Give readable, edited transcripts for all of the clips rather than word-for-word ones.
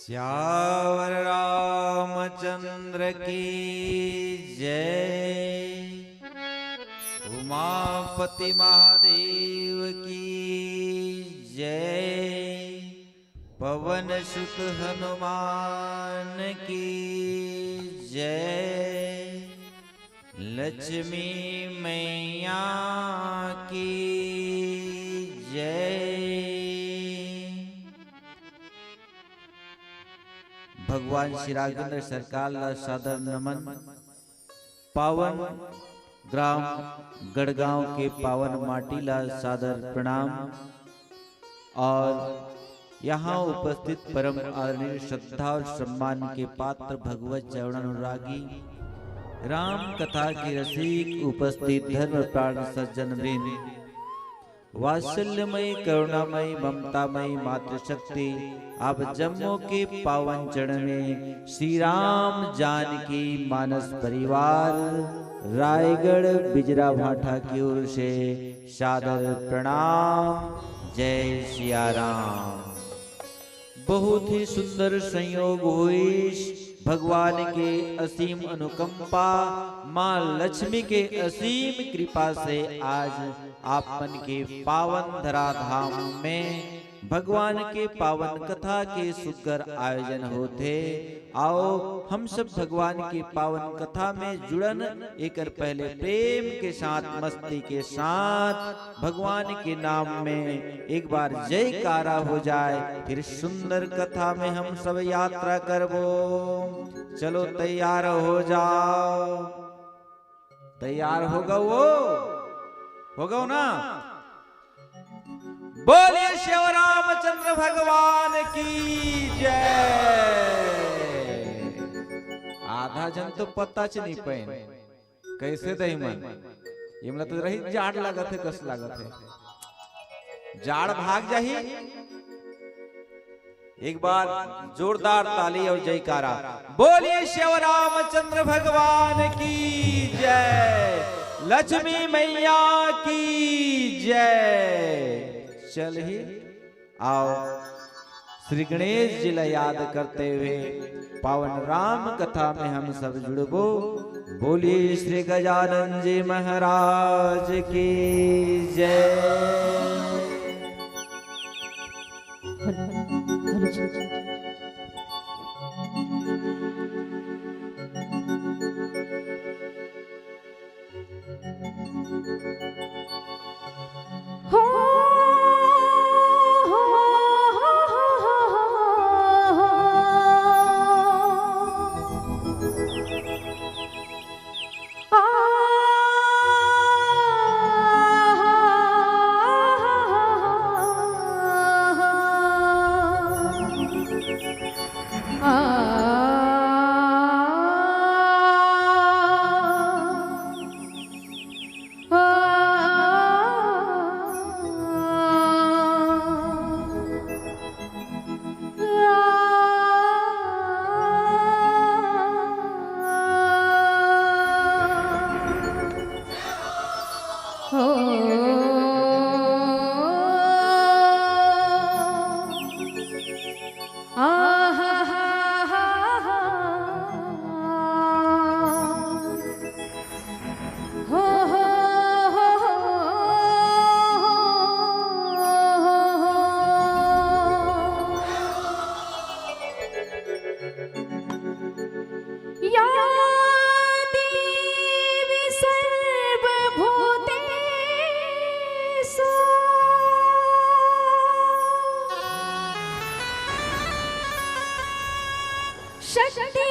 श्यावर रामचंद्र की जय, उमापति महादेव की जय, पवन सुत हनुमान की जय, लक्ष्मी मैया की जय। भगवान श्री राघवेंद्र सरकार ला सादर नमन। पावन ग्राम गढ़गांव के पावन माटी ला सादर प्रणाम। और यहाँ उपस्थित परम आदरणीय श्रद्धा और सम्मान के पात्र भगवत चरण अनुरागी राम कथा के रसिक उपस्थित धर्म प्राण सज्जन वृंद, वात्सल्यमयी करुणामयी ममतामयी मातृशक्ति, आप जम्मू के पावन चरण में श्री राम जानकी मानस परिवार रायगढ़ बिजरा भाटा की ओर से सादर प्रणाम। जय सिया राम। बहुत ही सुंदर संयोग हुई भगवान के असीम अनुकंपा, माँ लक्ष्मी के असीम कृपा से आज आपन के पावन धराधाम में भगवान के पावन कथा के सुकर आयोजन होते। आओ हम सब भगवान के पावन कथा में जुड़न एक पहले प्रेम के साथ मस्ती के साथ भगवान के नाम में एक बार जयकारा हो जाए, फिर सुंदर कथा में हम सब यात्रा करबो। चलो तैयार हो जाओ। तैयार हो गओ ना? बोलिए शिव रामचंद्र भगवान की जय। आधा जन तो पता च नहीं पैन कैसे दही मन ये मतलब तो रही जाड़ लागत है, कस लागत है, जाड़ भाग जाही। एक बार जोरदार ताली और जयकारा। बोलिए शिव रामचंद्र भगवान की जय, लक्ष्मी मैया की जय। चल ही आओ श्री गणेश जी ला याद करते हुए पावन राम कथा में हम सब जुड़बो। बोलिए श्री गजानन जी महाराज की जय। शक्ति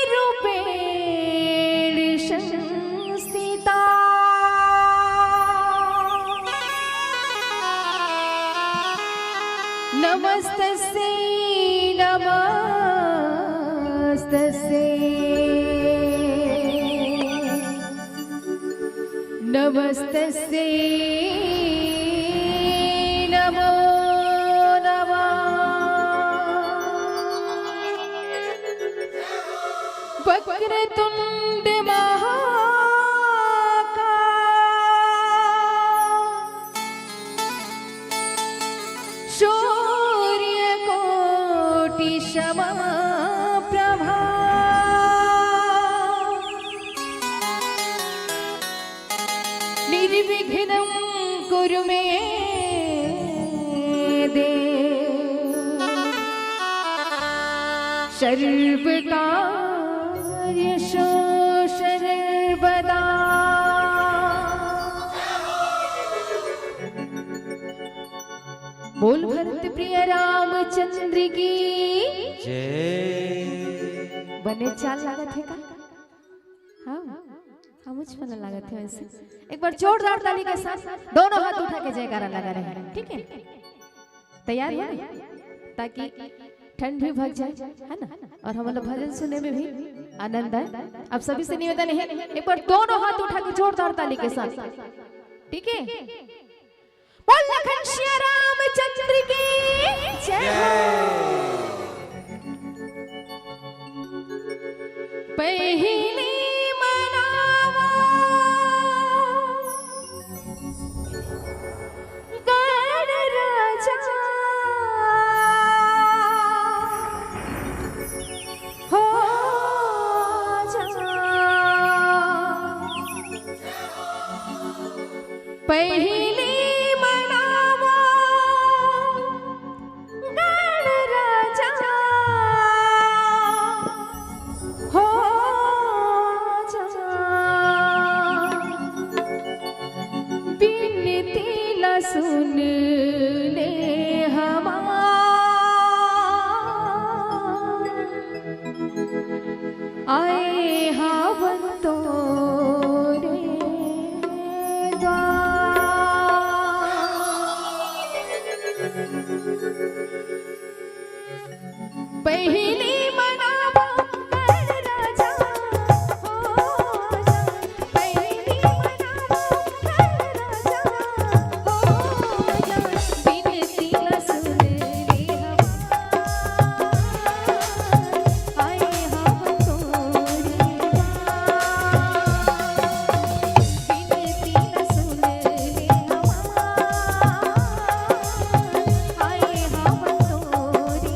रूपेण संस्थिता नमस्तस्यै नमस्तस्यै नमो वक्रतुंड महाकाय सूर्यकोटि समप्रभा निर्विघ्नं कुरु मे देव सर्वकार्येषु सर्वदा। बोल भरत प्रिय रामचंद्र की जय। बने चाल लागत है का? हाँ हाँ मुझ पर लागत है वैसे। एक बार जोरदार ताली के साथ दोनों हाथ उठा के जयकारा लगा रहे हैं, ठीक है? तैयार है ताकि ठंड भी भाग जाए, है ना? और हम लोग भजन सुनने में भी आनंद आए। अब सभी से निवेदन है एक बार दोनों हाथ उठा के जोरदार ताली के साथ, ठीक है? बोल लखन श्री रामचंद्र की जय। पहली मनावा गण राजा हो पहिली मनावा गणराजा हो जा बिनतीला सुन ले हमार आए हावंतो रे पहिली मनावा गणराजा हो जा पहिली मनावा गणराजा हो जा बिनतीला सुन ले हमार आए हावंतो रे बिनतीला सुन ले हमार आए हावंतो रे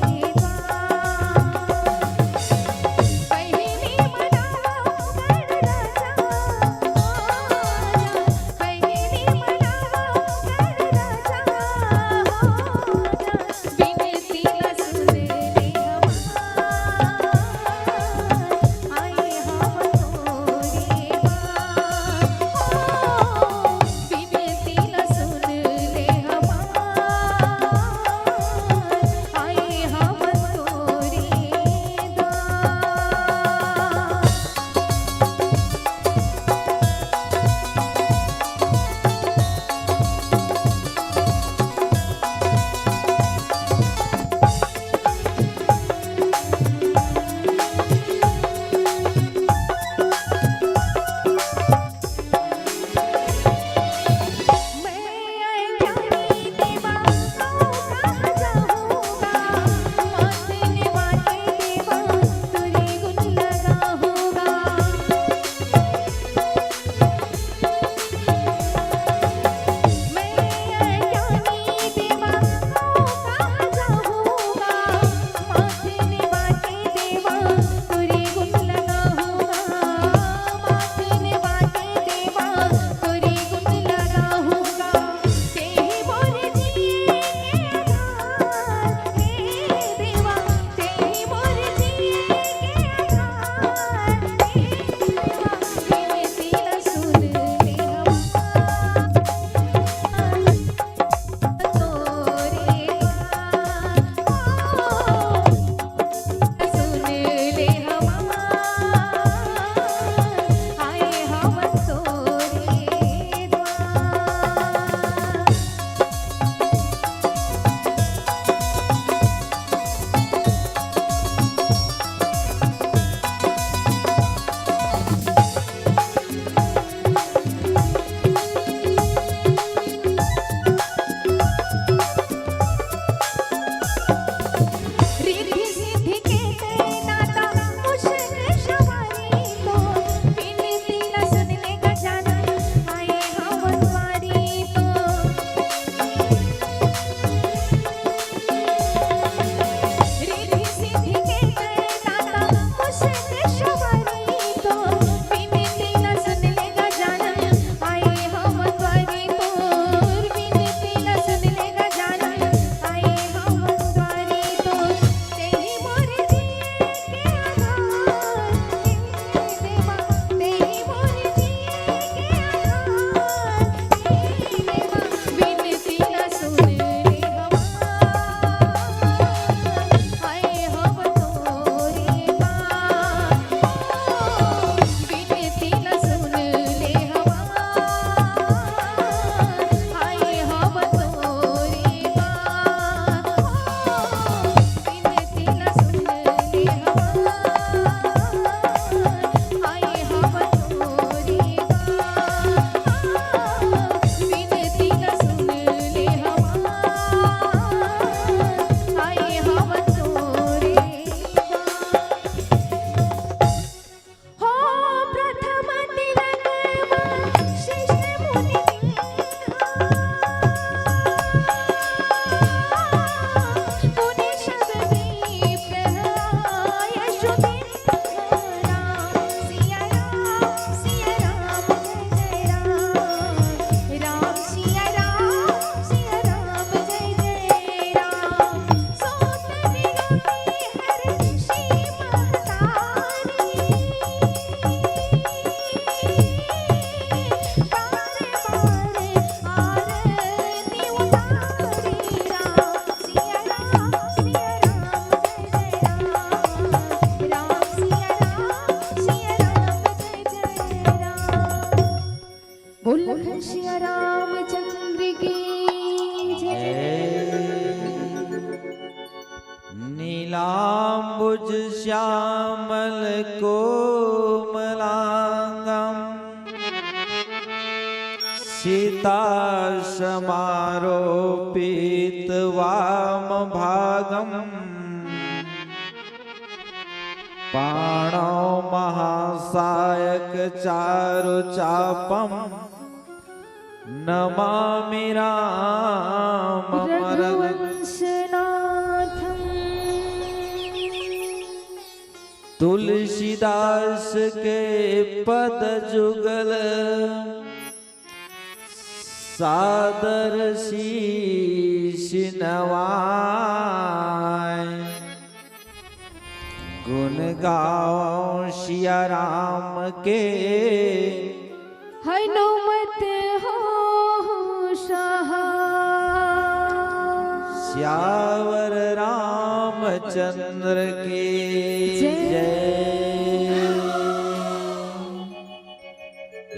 सिया रामचंद्र की जय। नीलांबुज श्यामल कोमलांगम सीता समारोपित वाम भागम पाणौ महासायक चारु चापम नमामि राममरग रघुवंशनाथं तुलसीदास के पद जुगल सादर शीश नवाय गुण गाओ सिया राम के हनुमत हो सहाय। श्यावर रामचंद्र के जय।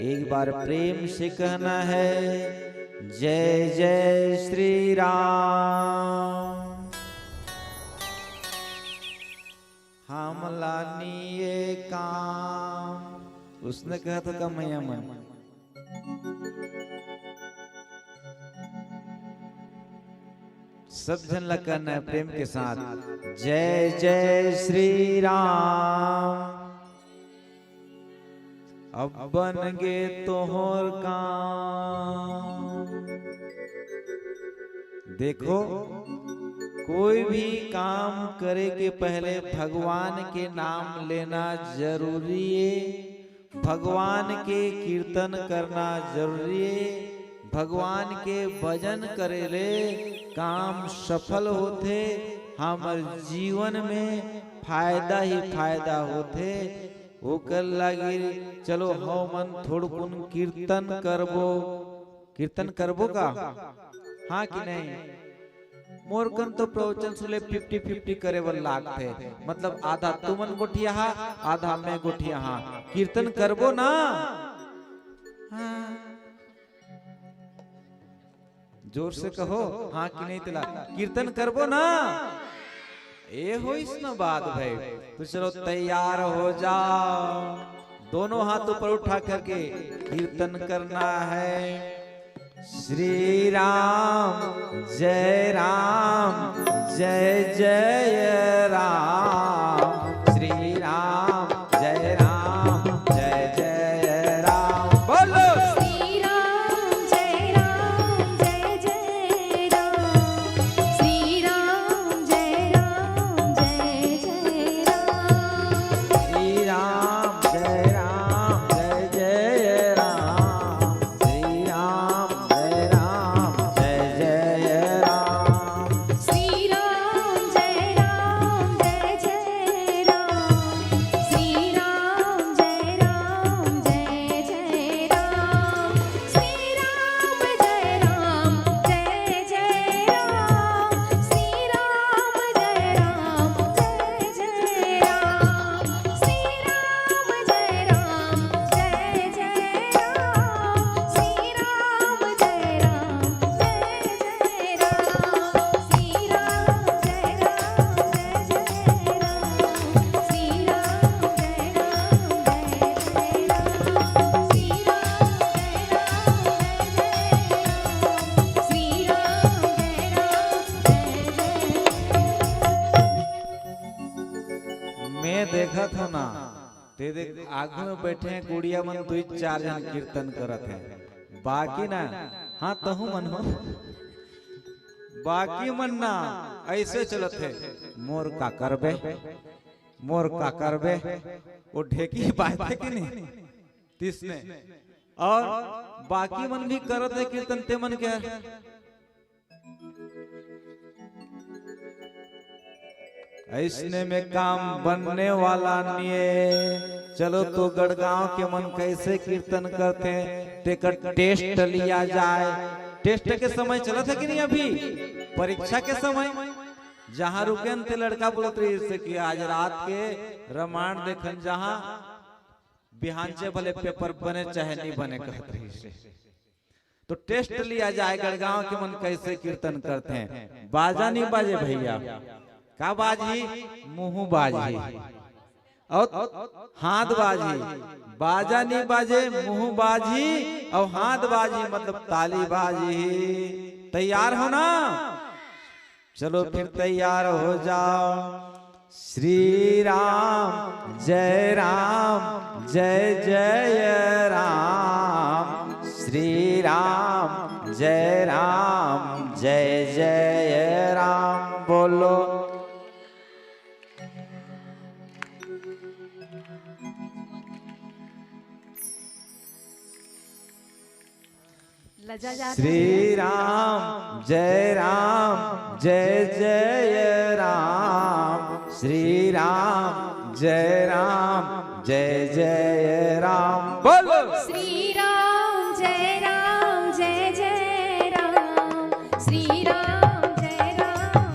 एक बार प्रेम से कहना है जय जय श्री राम। हम लानी ये काम उसने कहा था का मैया मन सब जन लग करना है प्रेम के साथ जय जय श्री राम। अब बन गे तोहर काम। देखो कोई भी काम करे के पहले भगवान के नाम लेना जरूरी है, भगवान के कीर्तन करना जरूरी है, भगवान के भजन करेले काम सफल होते, हमार जीवन में फायदा ही फायदा होते। ओकर लगी चलो हो मन थोड़ कुन कीर्तन करबो। कीर्तन करबो का हाँ कि नहीं? मोरकन तो प्रवचन सुले 50-50 करे वाला लाग थे, मतलब आधा तुमन गोठिया हा आधा मैं गोठिया हा। कीर्तन करबो ना हाँ। जोर से कहो हाँ कि नहीं? तिला कीर्तन करबो ना ए हो इस न बात भाई। तो चलो तैयार हो जाओ, दोनों हाथ ऊपर उठा करके कीर्तन करना है। श्री राम जय जय राम। श्री राम जय जय राम। बोलो श्री राम जय जय राम। श्री राम जय जय राम। श्री राम जय जय राम। श्री राम जय जय राम। श्री राम जय जय राम। श्री राम जय जय राम। श्री राम जय जय राम। श्री राम जय जय राम। श्री राम जय जय राम। श्री राम जय जय राम। श्री राम जय मैं देखा था ना ते देख आगू में बैठे हैं गुड़िया मन 2-4 जन कीर्तन करत है, बाकी ना हाँ तहु मन हो बाकी मन ना ऐसे चलत है। मोर का करबे वो ढेकी बात है कि नहीं तिसने, और बाकी मन भी करत है कीर्तन ते मन क्या ऐसने में काम बनने वाला नहीं है। चलो तो गढ़गांव के मन कैसे कीर्तन करते हैं टेकट टेस्ट लिया जाए। टेस्ट के समय चला था कि नहीं? अभी परीक्षा के समय जहाँ रुके थे लड़का बोलत रही से कि आज रात के रामायण देखन, जहाँ बिहान से भले पेपर बने चाहे नहीं बने कहत रही से। तो टेस्ट लिया जाए गढ़गांव के मन कैसे कीर्तन करते हैं। बाजा नहीं बाजे भैया, का बाजी, मुंह बाजी और हाथ बाजी। बाजा नहीं बाजे, मुंह बाजी और हाथ बाजी, मतलब ताली बाजी। तैयार हो ना? चलो फिर तैयार हो जाओ। श्री राम जय जय राम, श्री राम जय जय राम। बोलो लजा जाता श्री राम जय जय राम, श्री राम जय जय राम। बोलो श्री राम जय राम, श्री राम जय राम, श्री राम जय राम,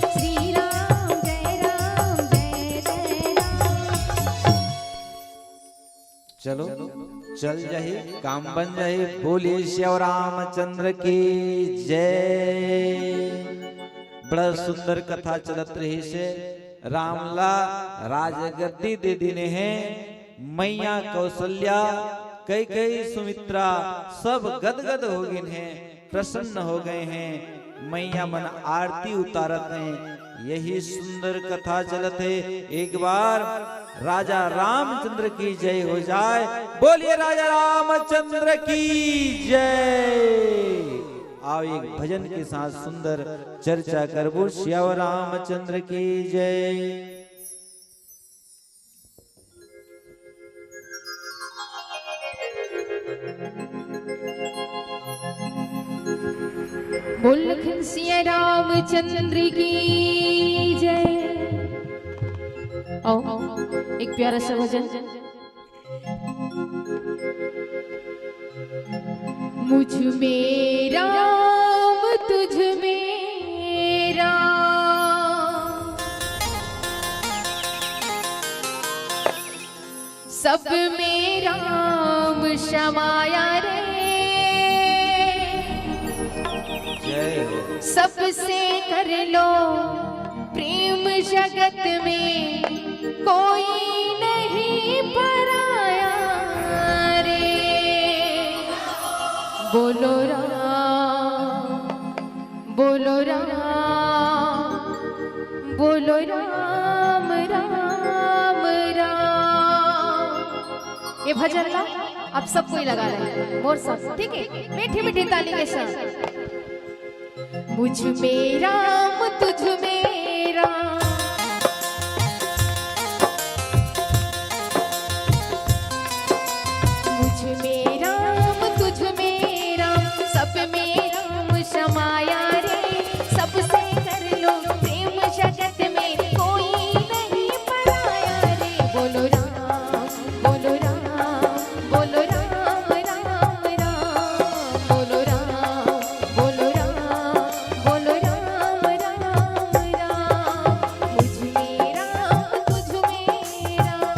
श्री राम जय राम। चलो चल जाही, काम बन जाही। बोलिए श्री रामचंद्र की जय। बड़ा सुंदर कथा चलत रही से रामला राजगद्दी दे देने हैं। मैया कौशल्या, कई कई सुमित्रा सब गदगद हो गए हैं, प्रसन्न हो गए हैं। मैया मन आरती उतारत हैं। यही सुंदर कथा चलत है। एक बार राजा रामचंद्र की जय हो जाए। बोलिए राजा रामचंद्र की जय। आओ एक भजन के साथ सुंदर चर्चा करबो। श्याम रामचंद्र की जय। बोल सिया रामचंद्र की जय। आओ एक प्यारा सा भजन। मुझ में राम तुझ में राम, सब में राम समाया रे। सबसे कर लो प्रेम जगत में, कोई नहीं पराया रे। बोलो राम, बोलो राम, बोलो राम राम राम। ये भजन ना आप सबको ही लगा रहे हैं, मोर साथ, ठीक है? मीठी मीठी ताली के साथ। मुझ में राम तुझ में राम, मुझ में राम तुझ में राम, सब में राम समाया रे। सबसे कर लो प्रेम जगत में, कोई नहीं पराया रे। बोलो राम, बोलो राम, बोलो राम राम राम, बोलो राम, बोलो राम, बोलो राम राम राम। मुझ में राम तुझ में राम,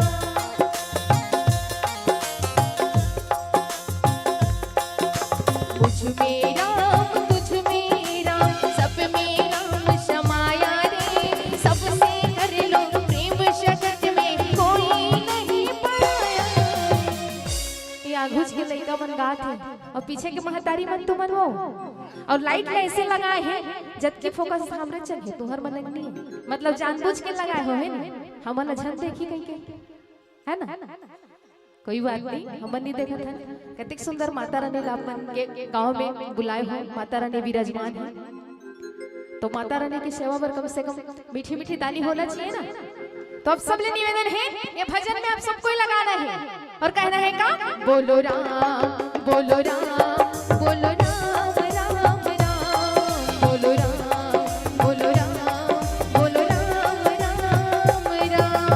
मुझ में राम तुझ में राम, सब में राम समाया रे। सबसे कर लो प्रेम जगत में, कोई नहीं पराया। ये आघुज के लड़का मन गात है और पीछे के महतारी मन तुमन हो, और लाइट में ऐसे लगाए हैं जबकि फोकस हमरे चल है, तुहर मन नहीं है। मतलब जानबूझ के लगाए हो है ना, हमन झन देखी कहीं के है ना। कोई बात नहीं, हमन नहीं देखत है। कितनी सुंदर माता रानी अपन के गांव में बुलाए हो। माता रानी विराजमान है, तो माता रानी की सेवा पर कम से कम मीठी मीठी ताली होना चाहिए ना। तो अब सब ले निवेदन है, ये भजन में आप सबको ही लगाना है और कहना है का, बोलो राम, बोलो राम, बोलो राम राम राम, बोलो राम, बोलो राम, बोलो राम राम राम।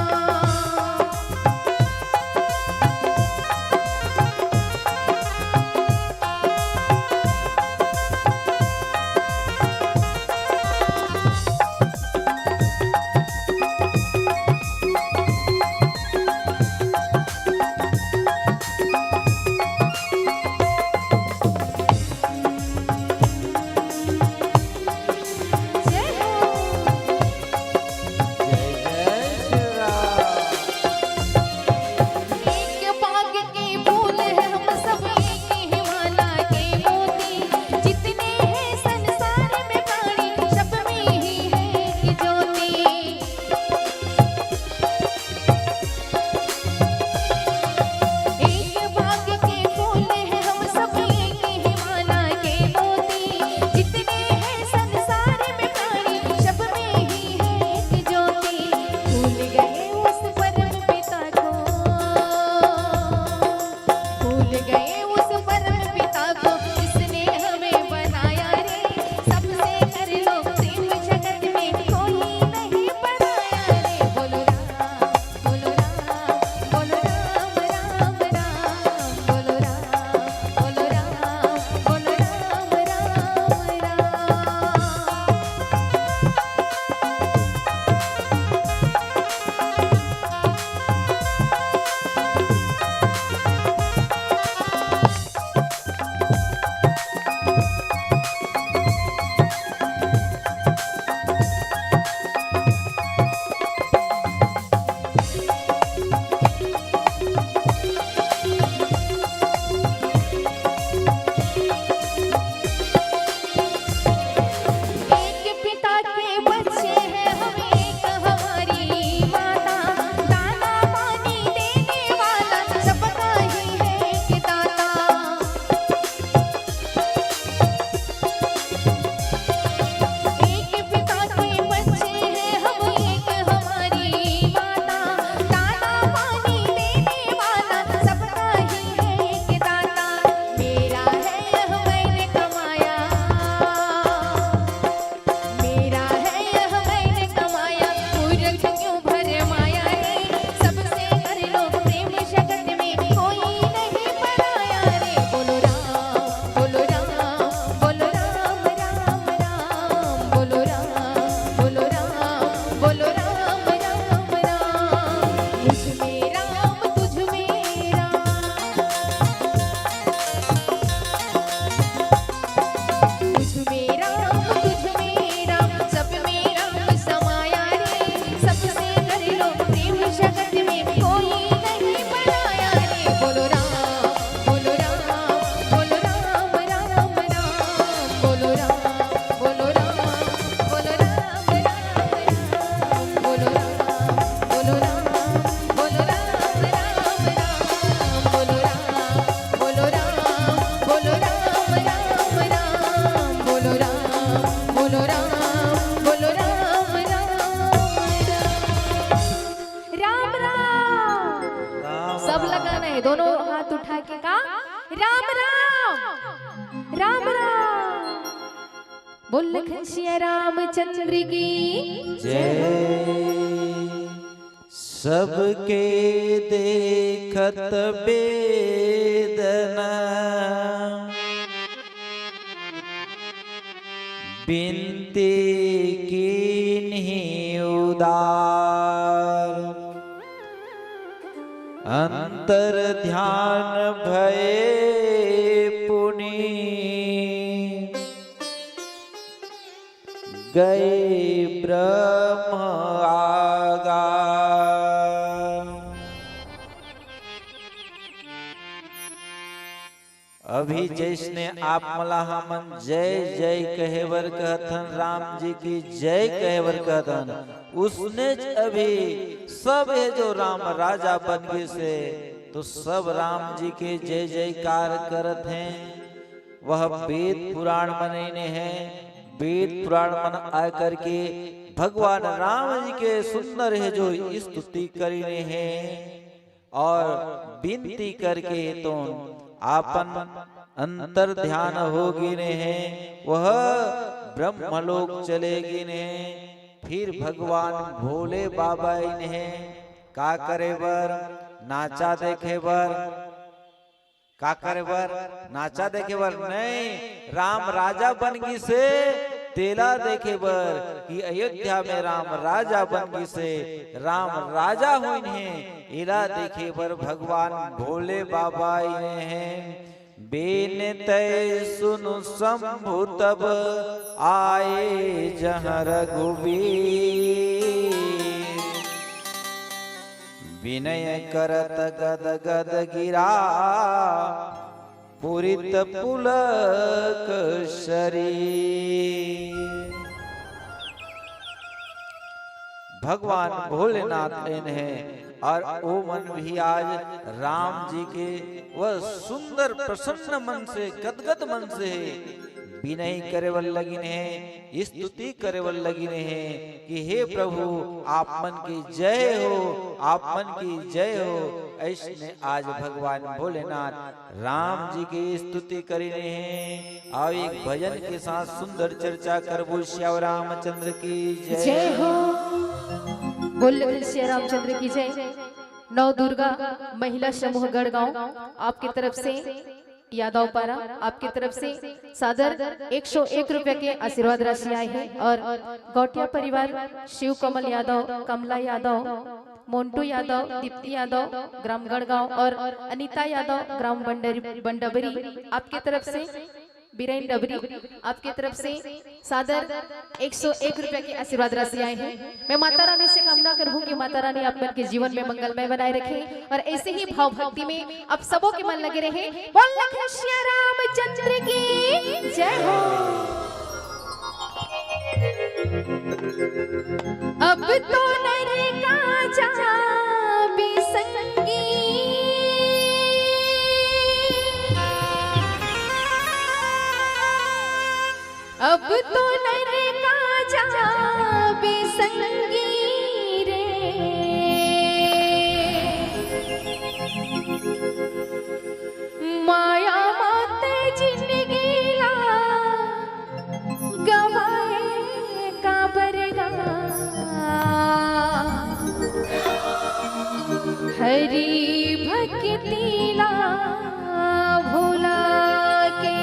हैं दोनों हाथ उठा के का राम राम राम राम। बोल घनश्याम रामचंद्र की जय। सबके देखत बेदना, बिनती कीन्ही उदार, अंतर ध्यान भये पुनि, गए ब्रह्म आगा। अभी जिसने आप मला हमन जय जय कहेवर कहथन, राम जी की जय कहेवर कहथन, उसने अभी सब है जो राम राजा बन गए से, तो सब राम जी के जय जयकार करत हैं। वह वेद पुराण मने हैं, वेद पुराण मन आ करके भगवान राम जी के सुंदर है जो स्तुति करीने हैं और विनती करके तो आपन अंतर ध्यान हो गिने हैं, वह ब्रह्मलोक चले गिने। फिर भगवान भोले बाबा इन्हें का करे बर, नाचा देखे बर, का करे बर, नाचा देखे बर नहीं, राम राजा बन गई से तेला देखे बर कि अयोध्या में राम राजा बन गई से, राम राजा हुई हैं, इला देखे बर भगवान भोले बाबा इन्हें हैं। बेन तय सुनु शंभु तब आए जहाँ रघुबीर, विनय करत गद गद गिरा, पुरित पुलक शरीर। भगवान भोलेनाथ इन्हें और ओ मन भी आज राम जी के वह सुंदर प्रसन्न मन से गदगद मन से विनय करेवल लगिन है, स्तुति करेवल लगिन है कि हे प्रभु आप मन की जय हो, आप मन की जय हो। ऐसने आज भगवान भोलेनाथ राम जी की स्तुति करी रहे हैं। और एक भजन के साथ सुंदर चर्चा कर बोल श्याम रामचंद्र की जय हो। बोल श्री रामचंद्र की जय। नौ दुर्गा महिला समूह गढ़गांव आपकी तरफ से, यादव पारा आपकी तरफ से सादर 101 रुपए के आशीर्वाद राशि आए हैं। और गौटिया परिवार शिव कमल यादव, कमला यादव, मोन्टू यादव, दीप्ति यादव ग्राम गढ़गांव और अनीता यादव ग्राम बंडबरी आपकी तरफ से, बीरेन डबरी आपकी तरफ से सादर 101 रुपए की आशीर्वाद राशि आए हैं। मैं माता रानी से कामना करूं कि माता रानी आप के जीवन में मंगलमय बनाए रखे और ऐसे ही भाव भक्ति में आप सबों के मन लगे रहे। बोल श्री रामचंद्र की जय हो। अब तो नर काजा बिसंगी, अब तो नर काजा बेसंगी रे, माया माते जिंदगी ला गवाए का बरगा, हरि भक्ति ला भोला के।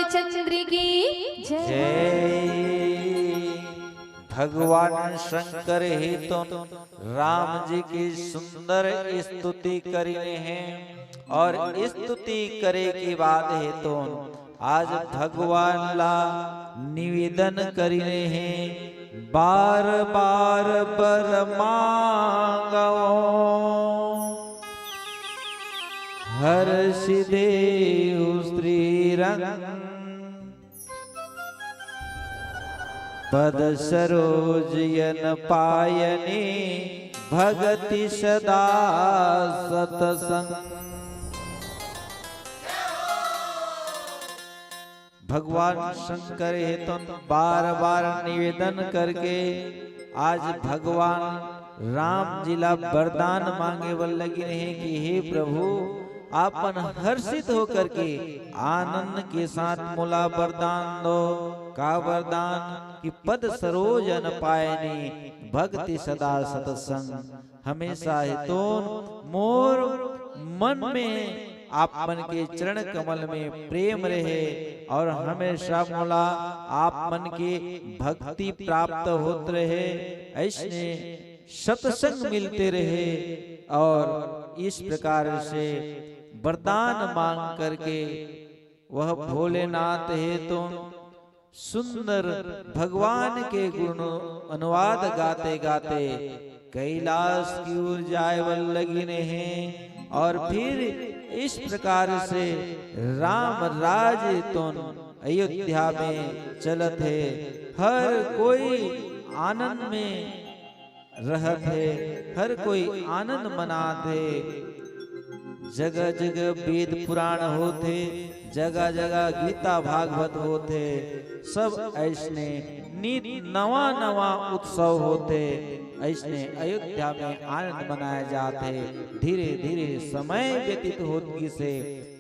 रामचंद्र की जय। जय। भगवान शंकर ही तो राम जी की सुंदर स्तुति करिने हैं और स्तुति करे की बात है तो आज भगवान ला निवेदन करिने हैं बार बार बर मांगो हर सिदे श्री रंग पद सरोज यन पायने भगति सदा सतसंग। भगवान शंकर हेतु बार बार निवेदन करके आज भगवान राम जिला वरदान मांगे वर लगे रहे कि हे प्रभु आपन हर्षित होकर के आनंद के साथ मोला वरदान दो। का वरदान कि पद सरोज न पायने भक्ति सदा सतसंग। हमेशा हेतु मोर मन में आप मन के चरण कमल में प्रेम रहे और हमेशा मोला आप मन के भक्ति प्राप्त होते रहे, ऐसे सत्संग मिलते रहे। और इस प्रकार से वरदान मांग करके वह भोलेनाथ है तो सुंदर भगवान के गुण अनुवाद गाते गाते कैलाश की ओर जाए वल लगी हैं। और फिर इस प्रकार से राम राज्य तो अयोध्या में चलत है, हर कोई आनंद में रहत है, हर कोई आनंद मनाते। जगह जगह वेद पुराण होते, जगह जगह गीता भागवत होते, सब ऐसने नित नवा नवा उत्सव होते, ऐसने अयोध्या में आनंद मनाए जाते। धीरे धीरे समय व्यतीत होती से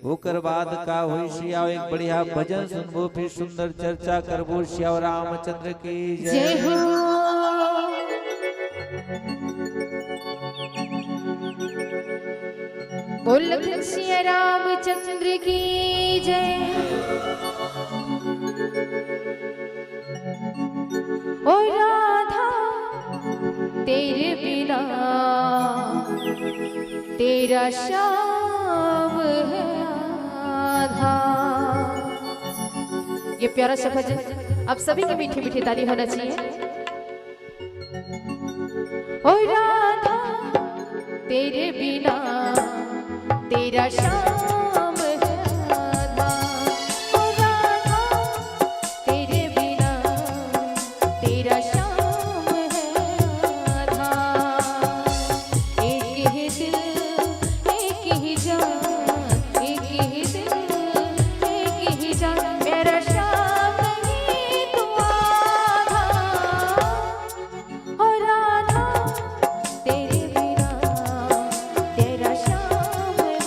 होकर बाद का हुई श्याव एक बढ़िया भजन सुनबो, फिर सुंदर चर्चा करबो। श्याव रामचंद्र की जय हो। बोल श्री रामचंद्र की जय। ओ राधा तेरे बिना तेरा श्याम है आधा। ये प्यारा सा भजन आप सभी की मीठी मीठी ताली होना चाहिए। ओ राधा तेरे बिना तेरा श्याम है आधा। ओ राधा तेरे बिना तेरा श्याम है आधा। एक ही दिल एक ही जान, एक ही दिल एक ही जान, मेरा श्याम ही तू आधा। ओ राधा तेरे बिना तेरा श्याम है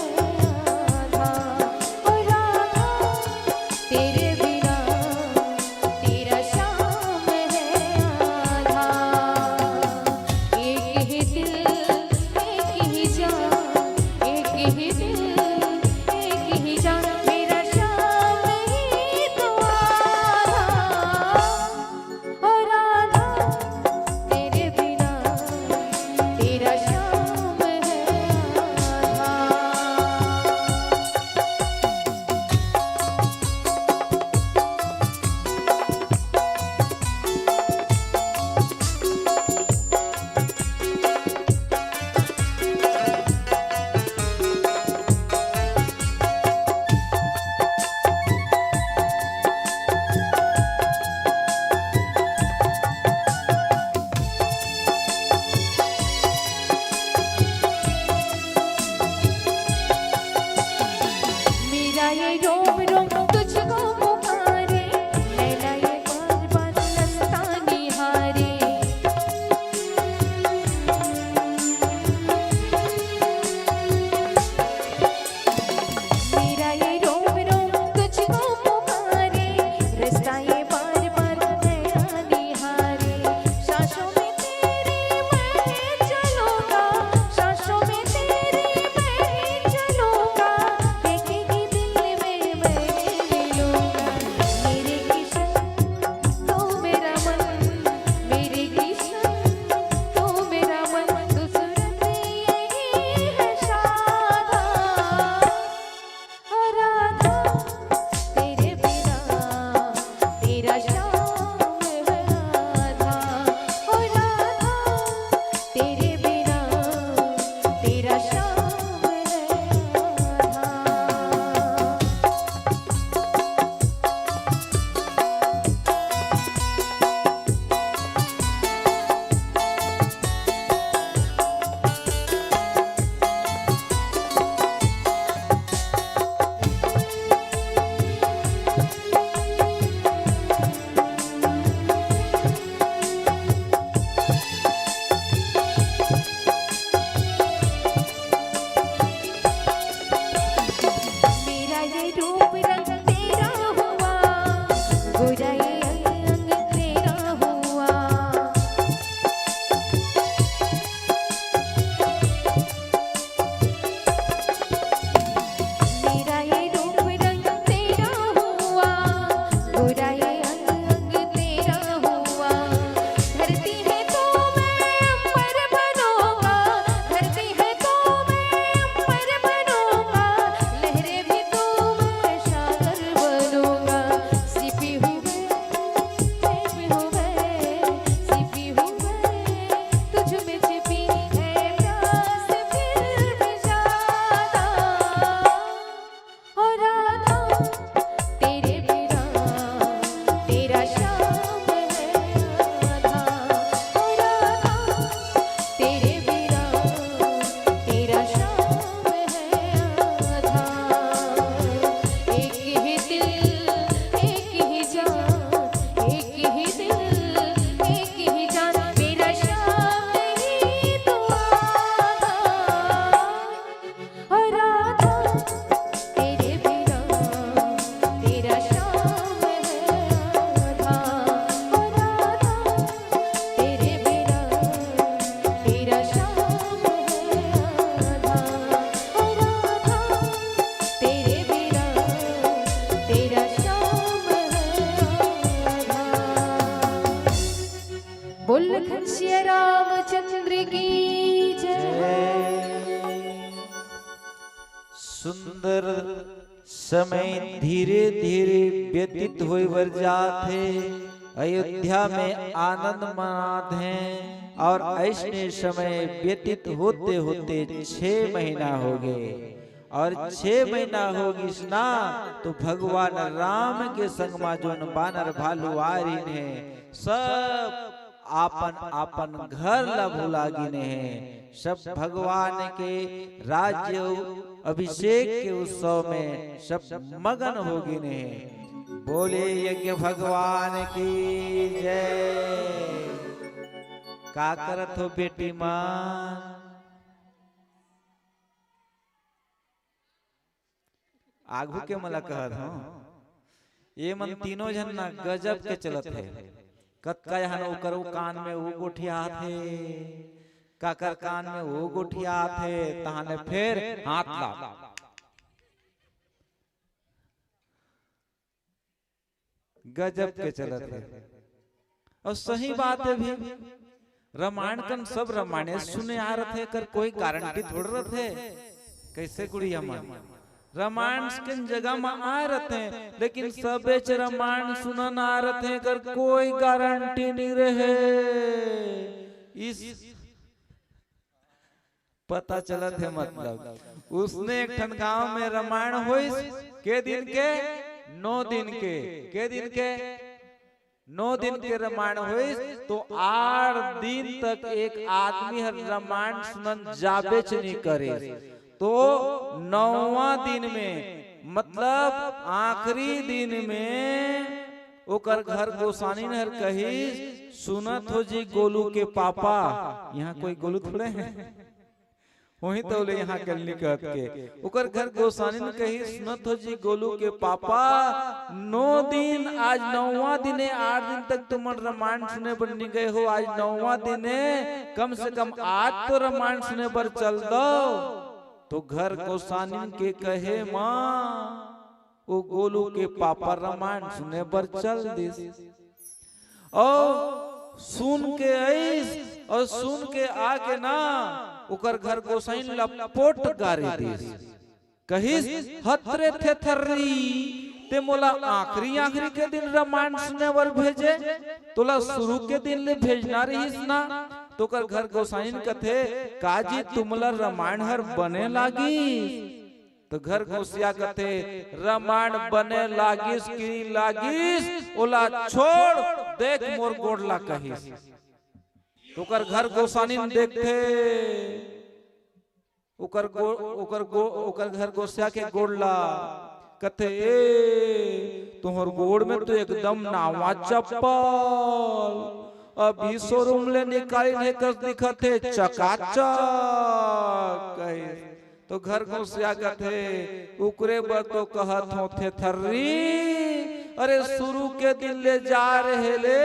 सुंदर समय धीरे धीरे व्यतीत हुए वर जाते, अयोध्या में आनंद मनाते हैं। और ऐसने समय व्यतीत होते होते 6 महीना हो गए। और 6 महीना होगी ना तो भगवान राम के संग में जो बानर भालू आरिन है सब आपन आपन घर ला भुला गिने हैं। सब भगवान के राज्य अभिषेक के उत्सव में सब मगन हो गिने हैं। बोले यज्ञ भगवान की जय। का करत हो बेटी मां? आगू के मला कहत हो ये मन तीनों जन ना गजब के चलत है। कत्का यहाँ ओकर कान में वो गोठिया थे, काकर कान में वो गोठिया थे, तहाने फिर हाथ ला गजब के चलत है। और सही बात है भी, रामायण कन सब रामायण सुने आ रहे कर कोई गारंटी थोड़ रहे। कैसे गुड़िया मन रामायण के जगह में आ रहे हैं, लेकिन सबे च रामायण सुनन आ रहे हैं कर कोई गारंटी नहीं रहे। इस पता चलत है मतलब उसने एक ठन गांव में रामायण हुई के दिन के 9 दिन के दिन के 9 दिन के रामायण हुई। तो 8 दिन तक एक आदमी हर रामायण सुनन जाबे च नहीं करे। तो 9वां दिन में मतलब आखिरी दिन में ओकर घर गोसानी ने हर कही सुनत हो जी गोलू के पापा। यहाँ कोई गोलू थोड़े हैं, वही तो ले यहाँ के लिखत के ओकर घर गोसानी ने कही सुनत हो जी गोलू के पापा 9 दिन आज 9वां दिन 8 दिन तक तुम रामायण सुने पर नहीं गए हो। आज 9वां दिन कम से कम आज तो रामायण सुने पर चल दो। तो घर गोसानी के कहे माँ वो गोलू के पापा रामायण सुने पर चल दिस। और सुन के आईस और सुन के आके ना उकर घर गोसाई लपोट गारी दिस। कहिस हतरे थे थर्री ते मोला आखिरी के दिन रामायण सुने वर भेजे, तोला शुरू के दिन ले भेजना रहीस ना। तो कर घर गोसाई कथे काजी तुमला रामायण हर बने लागी। तो घर गोसिया कथे रामायण बने लागिस की लागिस ओला छोड़ देख मोर गोड़ला कहिस। तो कर घर गोसानी देखते ओकर घर गोसिया के गोड़ला कथे ए तुहर गोड़ में तो एकदम नावा चप्पल अभी शोरूम ले निकाली नहीं कर दिखते चकाचक। तो घर घुसिया कथे उकरे बर तो कहत होते थर्री अरे शुरू के दिन ले जा रहे ले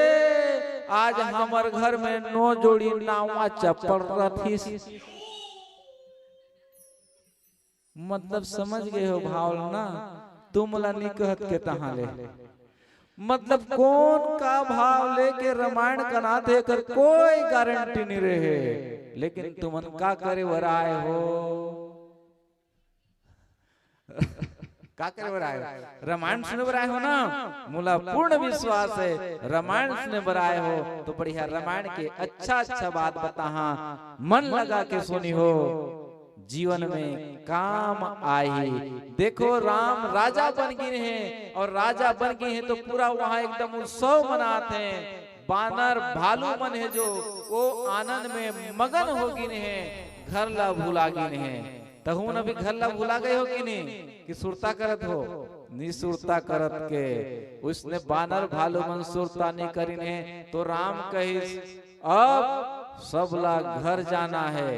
आज हमार घर में 9 जोड़ी नावा चप्पल रथीस। मतलब समझ गए हो भाव ना तुम ला नहीं कहत के तहां ले मतलब कौन का भाव लेके रामायण कनाते कर कोई गारंटी नहीं रहे। लेकिन तुमन का करे वर आए हो का करे वर आए हो रामायण सुने वर आए हो ना। मुला पूर्ण विश्वास है रामायण सुने वर आए हो तो बढ़िया रामायण के अच्छा बात बता मन लगा के सुनी हो जीवन में काम आई। देखो राम राजा बन गए हैं और राजा बन गए हैं तो पूरा वहां एकदम उत्सव मनाते हैं। बानर भालू मन है जो वो आनंद में मगन हो गए हैं, घर ला भुला गए हैं। तहुन अभी घर ला भुला गए हो कि नहीं कि सुरता करत हो निसुरता करत के उसने बानर भालू मन सुरता नहीं करी है। तो राम कही अब सब ला घर जाना है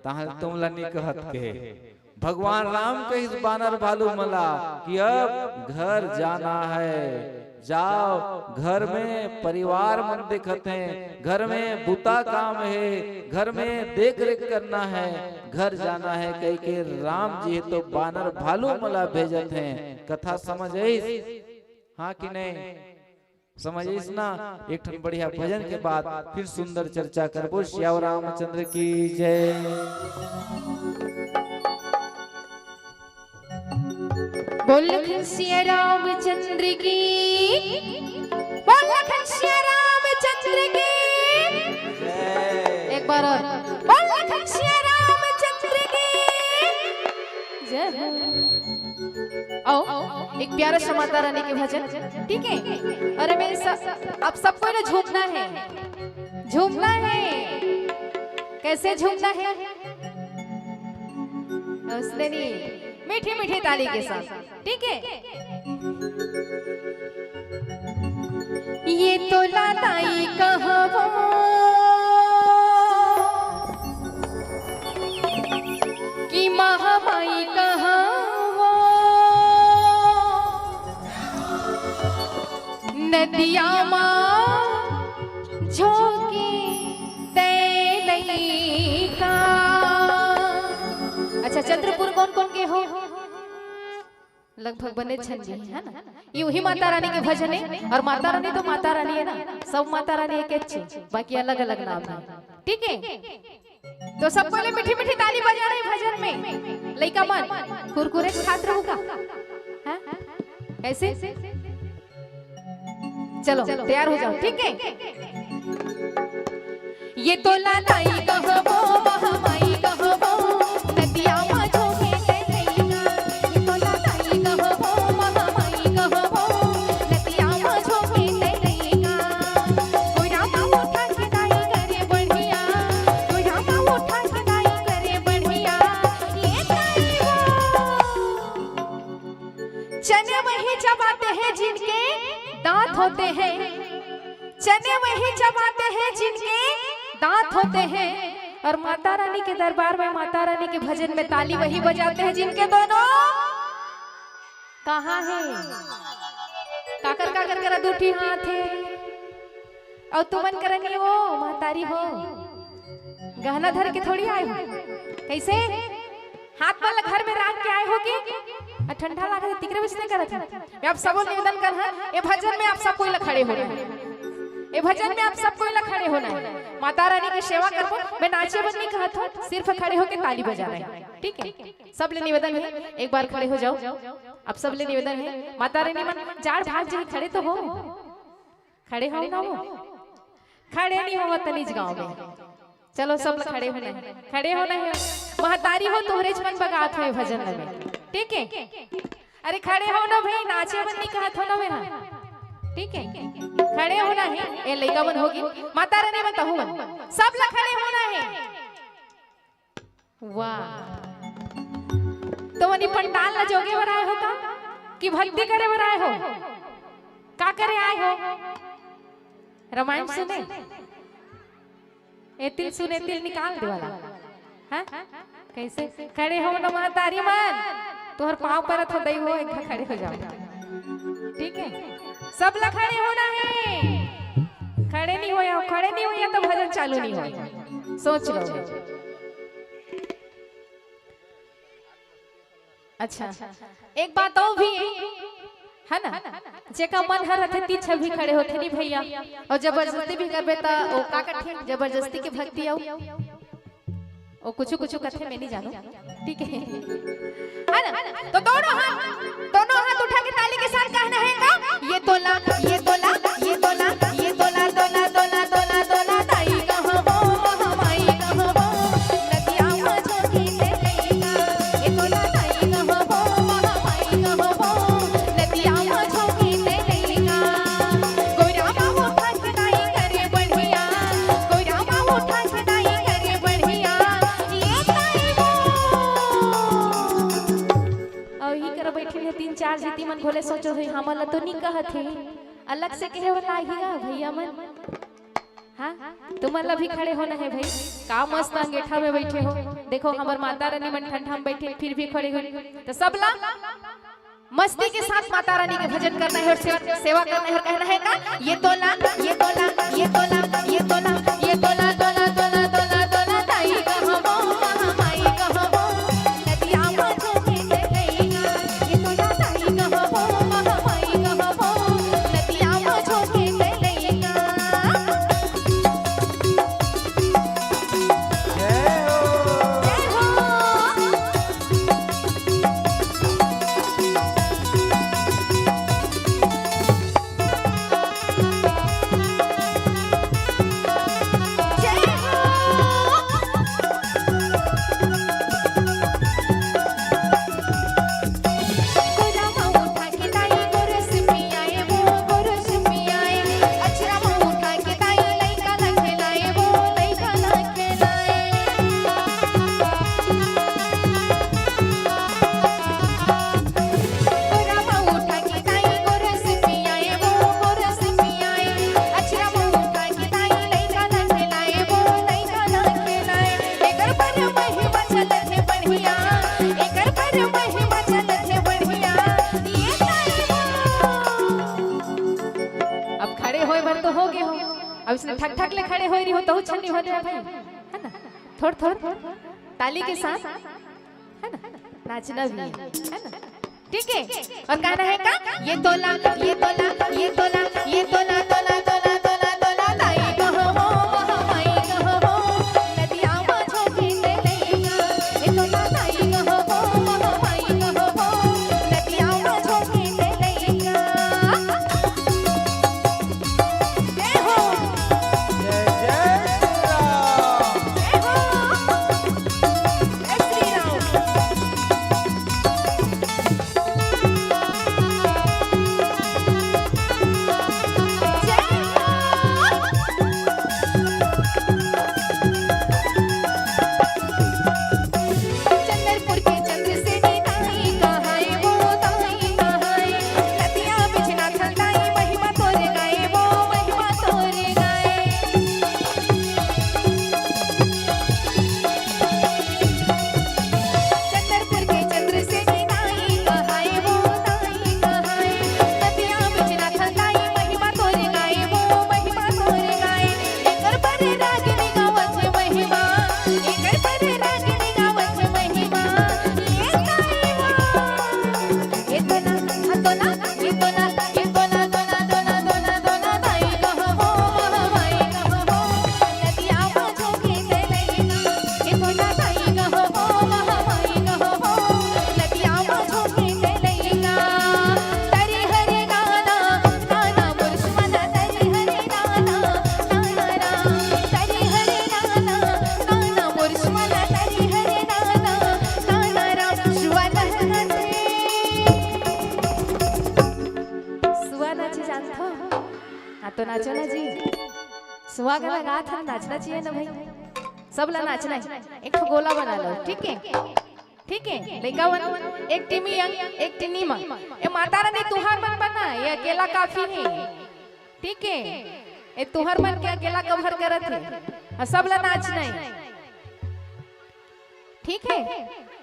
ताहल तुम ला नहीं कहत के। भगवान राम कही बानर भालू मला कि अब घर जाना है। जाओ घर में परिवार मन दिखत है, घर में बुता काम है, घर में देख रेख करना है, घर जाना है। कही के राम जी तो बानर भालू मला भेजत हैं। कथा समझ आई हाँ कि नहीं समझ ना। एक ठन बढ़िया भजन के बाद फिर सुंदर चर्चा करबो। श्याम रामचंद्र की जय। बोल घनश्या रामचंद्र की, बोल घनश्या रामचंद्र की। एक बार और बोल घनश्या रामचंद्र की जय हो। आओ एक प्यारा सा माता रानी के भजन, ठीक है। अरे मेरे आप सबको ना झूमना है, झूमना है। कैसे झूमना है? उसने नहीं, मीठी मीठी ताली के साथ, ठीक है। ये तो लादाई कहवो कि महामाई कहवो, नदिया माँ झोंकी का। अच्छा, चंद्रपुर कौन कौन के हो? लगभग बने छन जी, है ना। यूं ही माता रानी के भजन है, और माता रानी तो माता रानी है ना, सब माता रानी एक अच्छी, बाकी अलग अलग नाम है, ठीक है। तो सब पहले मीठी मीठी ताली बजा रहे भजन में। लइका मन कुरकुरे छात्र होगा, हैं? ऐसे चलो तैयार हो जाओ, ठीक है। ये तो लादाई कहबो महामाई कहबो, नदिया माँ झोंके तैलेगा। ये तो लादाई कहबो महामाई कहबो, नदिया माँ झोंके तैलेगा। कोई रामा उठा के दाई करे बढ़िया, कोई रामा उठा के दाई करे बढ़िया। ये दाई वो चने वही चबाते हैं जिनके दांत होते हैं, चने वही चबाते हैं जिनके दांत होते हैं। और माता रानी के दरबार में माता रानी के भजन में ताली वही बजाते हैं जिनके दोनों कहाँ है? काकर काकर करा दूठी हाथ है, और तुमन करनी हो महतारी हो, गहना धर के थोड़ी आए हो। कैसे हाथ वाला घर में रख के आए हो कि ठंडा लगा तिकरे बिच नहीं करत है। मैं आप सब निवेदन कर है, ये भजन में आप सब कोई खड़े हो रहे हैं, ये भजन में आप सब कोई खड़े होना है। माता रानी की सेवा करबो, मैं नाचे बन नहीं कहत हूं, सिर्फ खड़े होके ताली बजा रहे हैं, ठीक है। सब ले निवेदन है, एक बार खड़े हो जाओ। अब सब ले निवेदन है, माता रानी मन जाड़ भाग जी खड़े तो हो, खड़े हो ना, वो खड़े नहीं हो तनीज गांव में। चलो सब खड़े होना है, खड़े होना है। महतारी हो तोहरे मन बगात है भजन में, ठीक है। अरे खड़े हो ना भाई, नाचे बन नहीं कहत हो ना मेरा, ठीक है। खड़े होना है, ये लइका बन होगी माता रानी बताहू मन, सब ला खड़े होना है। वाह, तो वनी पंडाल ला जोगे बराए हो का कि भक्ति करे बराए हो? का करे आए हो? रामायण सुने, ए तिल सुने, तिल निकाल दे वाला, हां? कैसे खड़े हो ना महतारी मन, तोहर पांव पर तो दई हो, एक खड़े हो जाओ, ठीक है। सब ला खड़े होना है, खड़े नहीं होया, खड़े नहीं होया तो भजन चालू नहीं होगा, सोच लो। अच्छा, एक बात और भी है ना, जेका मन हर रथे ती छवि खड़े होते नहीं भैया, और जबरदस्ती भी करबे ता ओ का कथे जबरदस्ती के भक्ति आओ ओ कुछ कथे में नहीं जानो, ठीक है ना। तो दोनों हाथ उठा के ताली के साथ कहना है का, ये तोला ये तोला ये तोला ये तोला तोला तोला तोला तोला ताई कहबो महामाई कहबो, नदिया माँ झोंकी तैलेगा। ये तोला ताई कहबो महामाई कहबो, नदिया माँ झोंकी तैलेगा। कोई रामा उठा के दाई करे बढ़िया, कोई रामा उठा के दाई करे बढ़िया। ये ताई वो ही कर बैठे हैं तीन चार जीती मन भोले सोचो है हमला तो नहीं कहत है, अलग से कहे वाला आएगा भैया मन। हाँ तुम्हारा भी खड़े होना है भाई, का मस्त अंगेठा में बैठे हो, देखो हमार माता रानी मन ठंडा में बैठे फिर भी खड़े हो। तो सब ला मस्ती के साथ माता रानी के भजन करना है और सेवा करना है और कहना है ना, ये तोला ये तोला ये तोला ये तोला ये तोला तोला तोला तोला तोला ताई कहबो महामाई कहबो, नदिया माँ झोंकी तैलेगा। ये तोला ताई कहबो महामाई कहबो, नदिया माँ झोंकी तैलेगा। जय हो अब खड़े होए भर तो हो गए हो, अब इसने ठक ठक ले खड़े होए रही हो तो छन्नी हो रहा भाई, है ना? थोड़ थोड़ ताली के साथ, है ना? नाचना भी है ना? ठीक है। और गाना है का ये तोला ये तोला ये तोला ये तोला तोला तोला तोला तोला ताई कहो हो माई कहो हो नदिया माझो भीले लेगा ये तोला ताई कहो हो माई कहो हो नदिया माझो भीले लेगा। जय हो जय जय श्री राम। जय हो जय श्री राम। चंद्रपुर के चंद्र से नीताई कहाए वो ताई कहाए नदिया बिछना खलताई महिमा तोरे गाए वो महिमा तोरे गाए। चंद्रपुर के चंद्र से नीताई कहाए वो ताई कहाए नदिया बिछना खलताई महिमा तोरे गाए वो महिमा तोरे गाए। एकर पर रागिनी गावत है महिमा एकर पर रागिनी गावत है महिमा ये ताई हो ये तोला हतोला ये तोला ये तोला तोला तोला तोला तोला ताई कहो हो माई कहो हो नदिया माझो भीले लेगा ये तोला ताई कहो हो माई कहो हो नदिया माझो भीले लेगा। तरी हरे गाना गाना पुरुषमना तरी हरे गाना गाना राम तरी हरे गाना गाना पुरुषमना तरी हरे गाना गाना राम। सुवाना नाचे जानते हो? हाँ तो नाचो ना जी, सुहा गाना गा था नाचना चाहिए ना भाई, सब ला नाचना है। एक ठो गोला बना लो ठीक है ठीक है। लड़का वन एक टिमी यंग एक टिनी माँ ये माता रानी तुहार मन बना ये अकेला काफी है ठीक है। ये तुहार मन के अकेला कवर करत है और सब ला नाचना है ठीक है।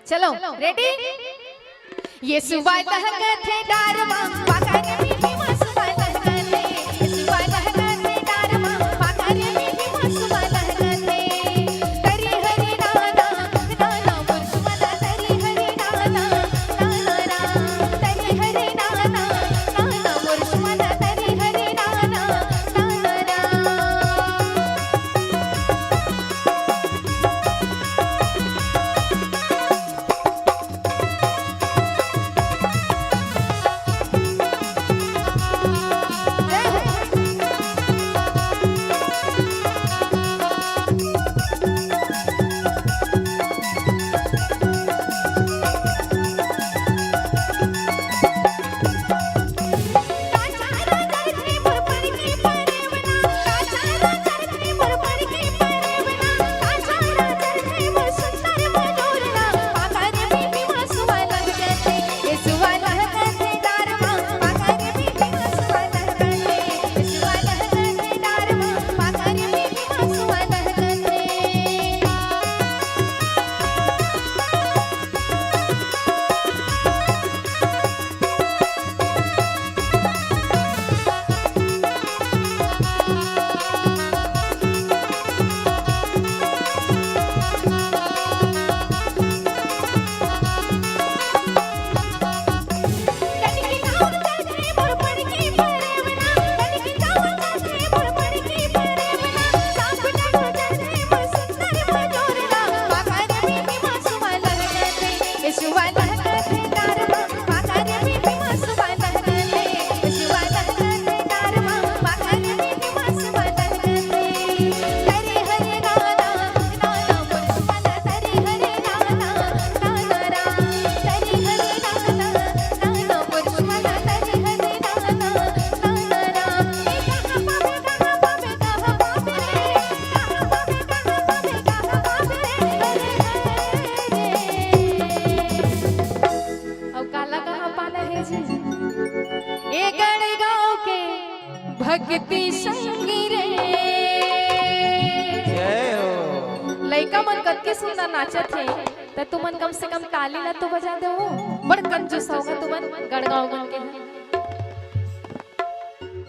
चलो रेडी। ये सुबह लहकत है डारमा पाका के मीठी मां सुबह लहकत है ये सुबह लहकत है डारमा पाका के मीठी मां सुबह लहकत है। तरी हरि नाना नाना पुरुषमना तरी हरि नाना नाना राम तरी हरि नाना नाना पुरुषमना तरी हरि नाना नाना राम। भक्ति संगी रे जय हो। लइका मन कतके सुंदर नाचत है त तुमन कम से कम ताली ला तो बजा दो। बड़ कंजूस होगा तुमन गड़गांव मन के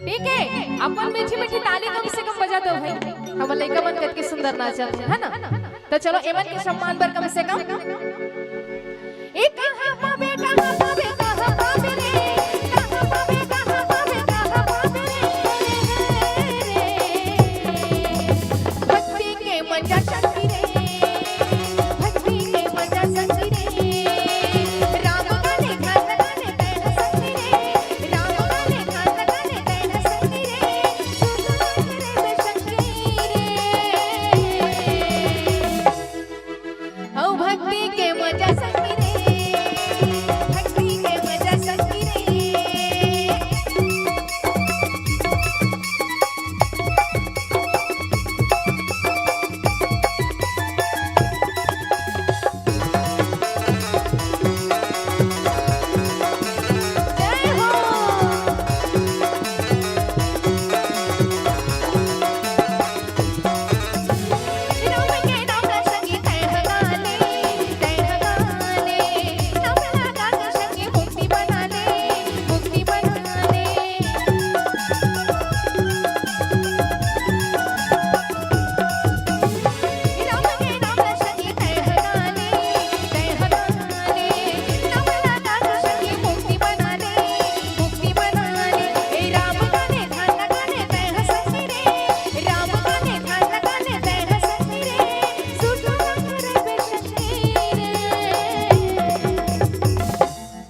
ठीक है, अपन मीठी मीठी ताली कम से कम बजा दो भाई, हम लइका मन के सुंदर नाचत है ना। तो चलो एमन के सम्मान पर कम से कम एक कहां पावे रे, कहां पावे रे, भक्ति के मजा शक्ति रे, भक्ति के मजा शक्ति रे, राम गाने गान गाने तैन शक्ति रे, राम गाने गान गाने तैन शक्ति रे, सुधार रे शक्ति रे, औ भक्ति के मजा शक्ति रे, भक्ति के मजा शक्ति रे। जय हो राम के नाम संगी तैन गाने, तैन गाने, नाम लगा के संगी मुक्ति बना ले, मुक्ति बना ले। राम के नाम संगी तैन गाने, तैन गाने, नाम लगा के संगी मुक्ति बना ले, मुक्ति बना ले। ए राम गाने ध्यान गाने तैन शक्ति रे, राम गाने ध्यान गाने तैन शक्ति रे, सुधार रे शक्ति रे।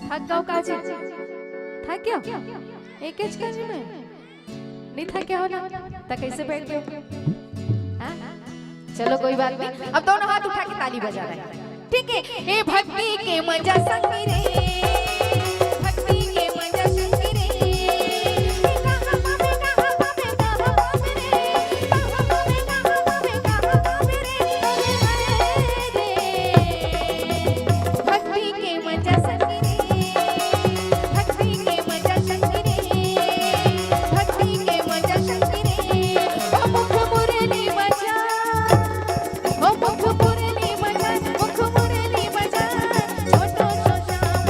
थक गयो काजी, थक गयो एक एज काजी में नहीं थके हो ना, तो कैसे बैठ गए? हाँ? चलो कोई बात नहीं, अब दोनों हाथ उठा के ताली बजा रहे हैं, ठीक है। हे भक्ति के मजा संगी रे, भक्ति के मजा संगी रे, कहां पावे रे, कहां पावे रे, कहां पावे रे, भक्ति के मजा संगी रे, भक्ति के मजा संगी रे, भक्ति के मजा संगी रे। ओ मुख मुरली बजा, ओ मुख मुरली बजा, मुख मुरली बजा, छोटो सो श्याम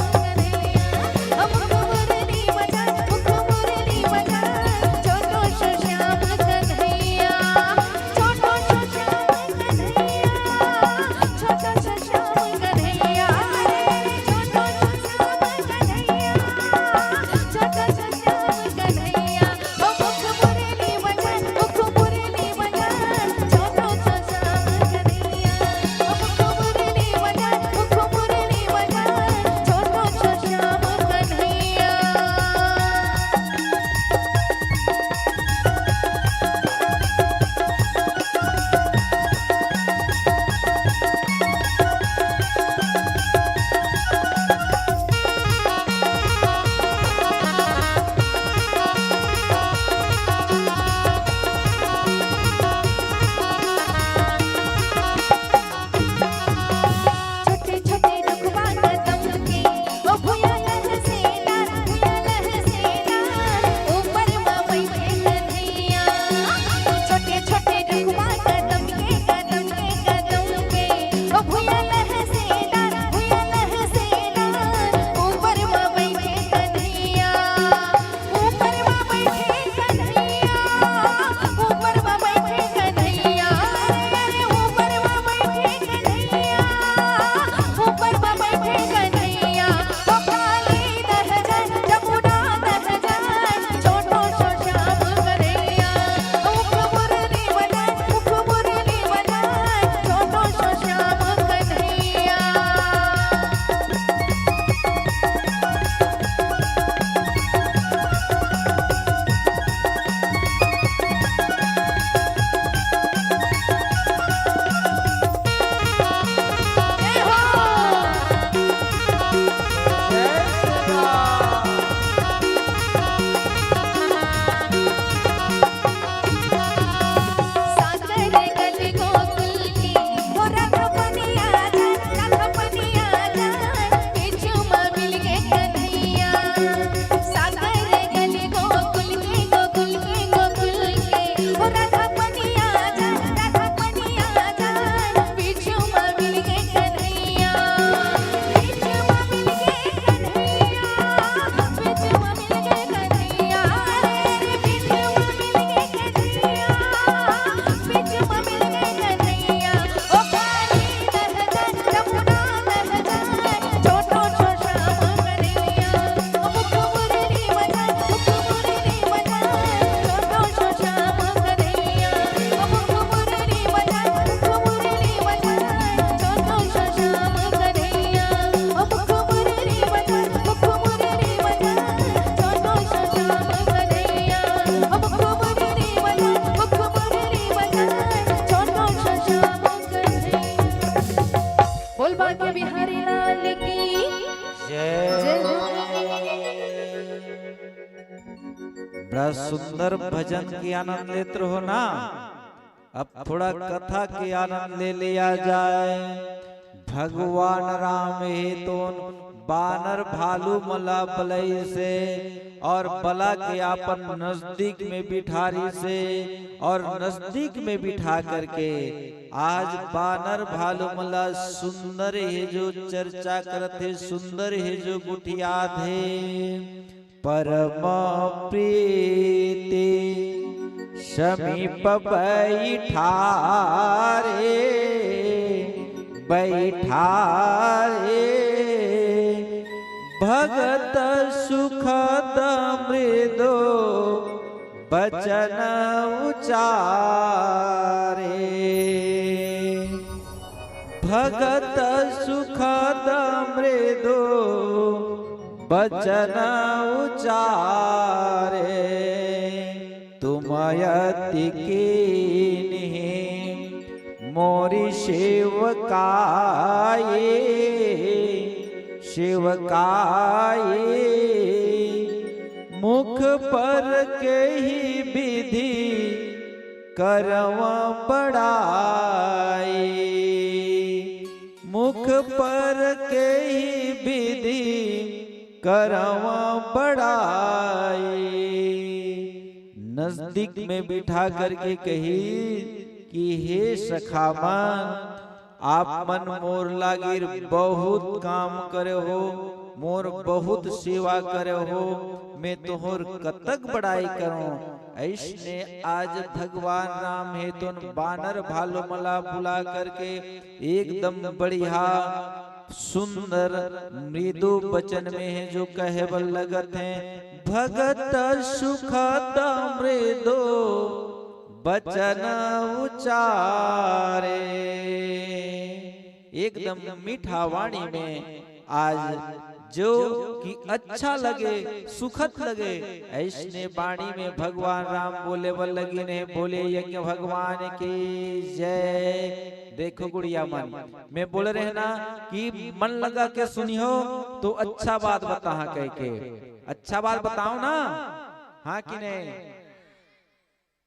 सुंदर भजन के आनंद लेते रहो ना, अब थोड़ा कथा के आनंद ले लिया जाए। भगवान राम हे तो बानर भालू मला बलई से और बला के आपन नजदीक में बिठारी से और नजदीक में बिठा करके आज बानर भालू मला सुंदर है जो चर्चा करते, सुंदर है जो गुठिया थे। परम प्रीति समीप बैठारे बैठारे भगत सुखद मृदो बचन उचारे। भगत सुखद मृदो बचन उचारे। तुम अति कीन्ही मोरी सेवकाये सेवकाये। मुख पर के ही विधि करव बढ़ाई। मुख पर के ही विधि करव बढ़ाई। नजदीक में बिठा करके कही कि हे सखामन आप मन मोर लागिर बहुत काम करे हो, मोर बहुत सेवा करे हो, मैं तोहर कतक बड़ाई करूं। ऐसने आज भगवान राम है तो बानर भालो मला बुला करके एकदम बढ़िया सुंदर मृदु वचन में है जो कहे बल लगत है। भगत सुखद मृदु बचन उचारे। एकदम मीठा वाणी में आज जो कि अच्छा लगे, सुखद लगे, ऐसने वाणी में भगवान राम बोले बल लगी ने बोले यज्ञ भगवान की जय। देखो गुड़िया मन मैं बोल रहे ना कि मन लगा के सुनियो तो अच्छा बात बता कह के, अच्छा बात बताओ ना, हाँ कि नहीं।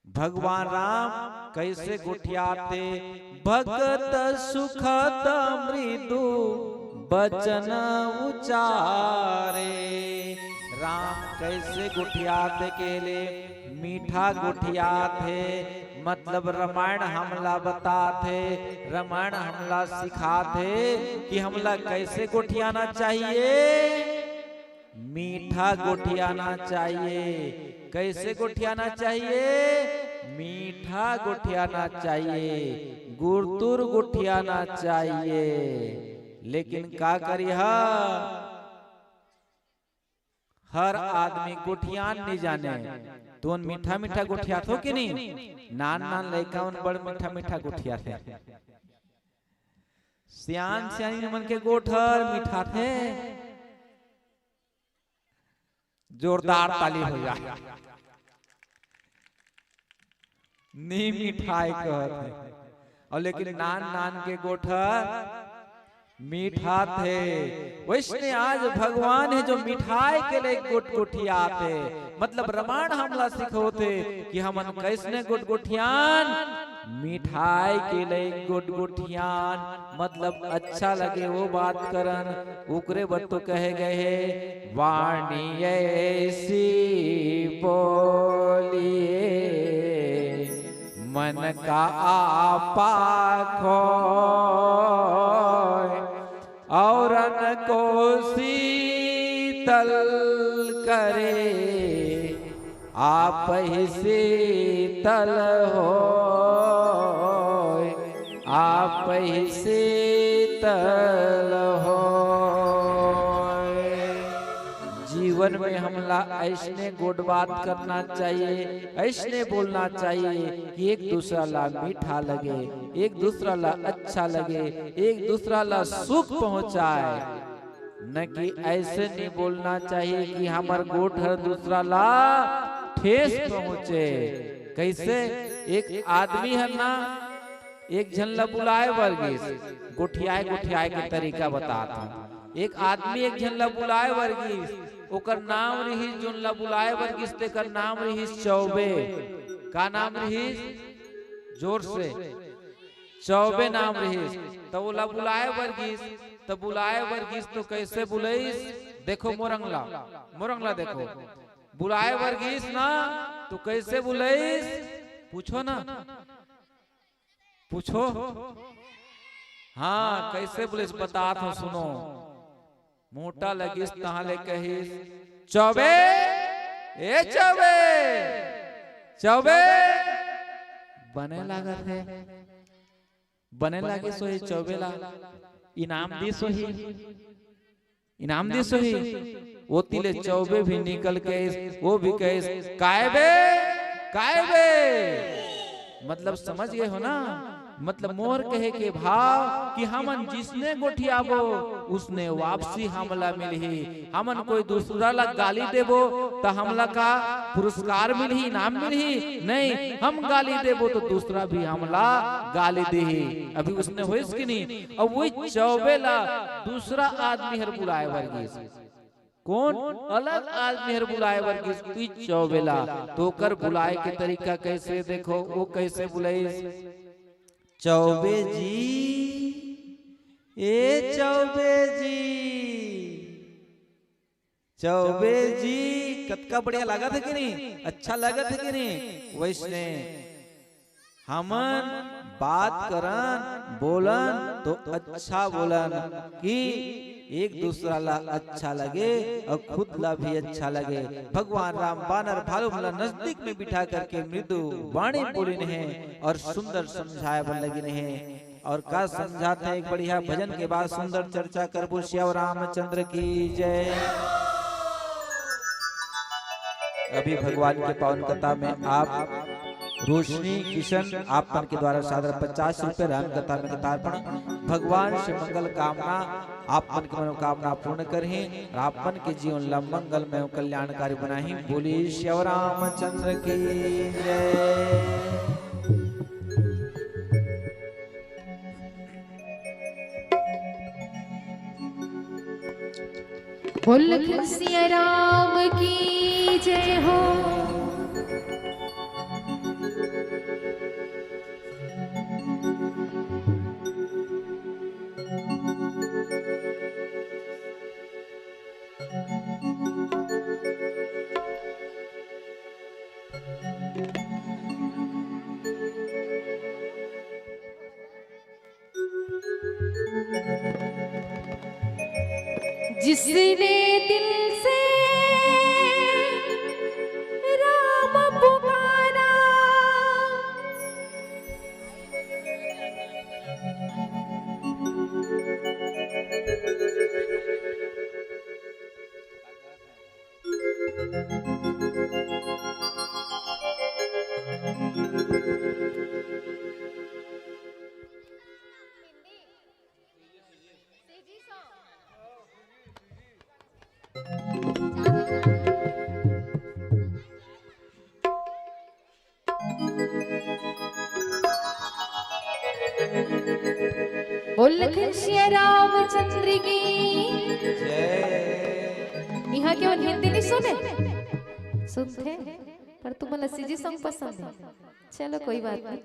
भगवान राम कैसे गुठियाते भगत सुखद मृदु बचन उचारे। राम कैसे गुठियाते के लिए मीठा गुठियाते, मतलब रामायण हमला बताते, रामायण हमला सिखाते कि हमला कैसे गुठियाना चाहिए। मीठा गुठियाना चाहिए। कैसे गुठियाना चाहिए? मीठा गुठियाना चाहिए, गुरतुर गुठियाना चाहिए। लेकिन का करिहा हर आदमी गुठियान नहीं जाने। तो मीठा मीठा गुठिया थो कि नहीं? नान नान लड़का उन बड़ मीठा मीठा गुठिया थे। सियान सियानी मन के गोठर मीठा थे। जोरदार ताली हो जाए। नी मिठाई कहते और लेकिन नान नान के गोठर मीठा थे। वैसे आज भगवान है जो मिठाई के लिए गुटगुठिया थे, मतलब रामायण हमला सिखोते कि हमन कैसने गुटगुठियान मिठाई के लिए गुटगुठियान, मतलब अच्छा लगे वो बात करन। उकरे बर तो कहे गए वाणी ऐसी बोलिए मन का आपा खोए औरन को शीतल करे आप ही शीतल हो आप ही शीतल हो। जीवन में हमला ऐसने गुड बात करना चाहिए, ऐसने बोलना चाहिए कि एक दूसरा ला मीठा लगे, एक दूसरा ला अच्छा लगे, एक दूसरा ला सुख पहुंचाए। न कि ऐसे नहीं बोलना चाहिए कि हमार गोठ हर दूसरा ला ठेस पहुंचे। कैसे? एक आदमी है ना, एक झन ला बुलाए वर्गीस, गुठियाए गुठियाए के तरीका बताता हूँ। एक आदमी एक झन ला बुलाए वर्गीस ओकर नाम रही जोन ला बुलाए वर्गीस तेकर नाम रही चौबे। का नाम रही? जोर से चौबे नाम रही। तो वो ला बुलाए वर्गीस, तो बुलाए वर्गीस तो कैसे बुलाईस? देखो मोरंगला, मोरंगला देखो, बुलाए वर्गीस ना तो कैसे बुलाईस? पूछो ना, पूछो। हाँ कैसे बुलाईस बता तो सुनो। मोटा लगिस तहाले कहिस चौबे, ए चौबे, चौबे बने लागत है, बने लागे सोही चौबेला इनाम दी सोही, इनाम दी सोही। वो तिले चौबे भी निकल के वो भी कहे कायबे, कायबे, मतलब समझ गए हो ना? मतलब मोर कहे के भाव कि हमन जिसने गोठियाबो उसने वापसी हमला मिलही। हमन कोई दूसरा ला गाली देबो तो हमला का पुरस्कार मिलही, इनाम मिलही? नहीं, हम गाली देबो तो दूसरा भी हमला गाली देही। अभी उसने होइस कि नहीं? अब वही चौबेला दूसरा आदमी हर बुलाए वर्गीस, कौन अलग आदमी हर बुलाए वर्गीस तू चौबेला। तो कर बुलाए के तरीका कैसे देखो, वो कैसे बुलाईस? चौबे जी, ए चौबे जी, चौबे जी कतका बढ़िया लागत है कि नहीं? अच्छा लागत है कि नहीं? वैसने हमन बात करन बोलन तो अच्छा बोलन कि एक दूसरा ला अच्छा लगे और खुद ला भी अच्छा लगे। भगवान राम बानर भालू मला नजदीक में बिठा करके मृदु वाणी बोलिन है और सुंदर समझाए बन लगिन है। और का समझाते हैं एक बढ़िया भजन के बाद सुंदर चर्चा करबो। श्याम रामचंद्र की जय। अभी भगवान के पावन कथा में आप रोशनी किशन आपन के द्वारा सादर 50 रुपए राम कथा में कथार्पण। भगवान से मंगल कामना आपन की मनोकामना पूर्ण करें और आपन के जीवन ला मंगल में कल्याणकारी बनाही। बोली श्याम रामचंद्र की जय। बोल सिया राम की जय हो। जिसने दिल से राम पुकारा, बोल श्री रामचंद्र की जय। यहाँ केवल हिंदी नहीं सुने, सुनते पर तुम्हें सीजी सॉन्ग पसंद है। चलो कोई बात नहीं।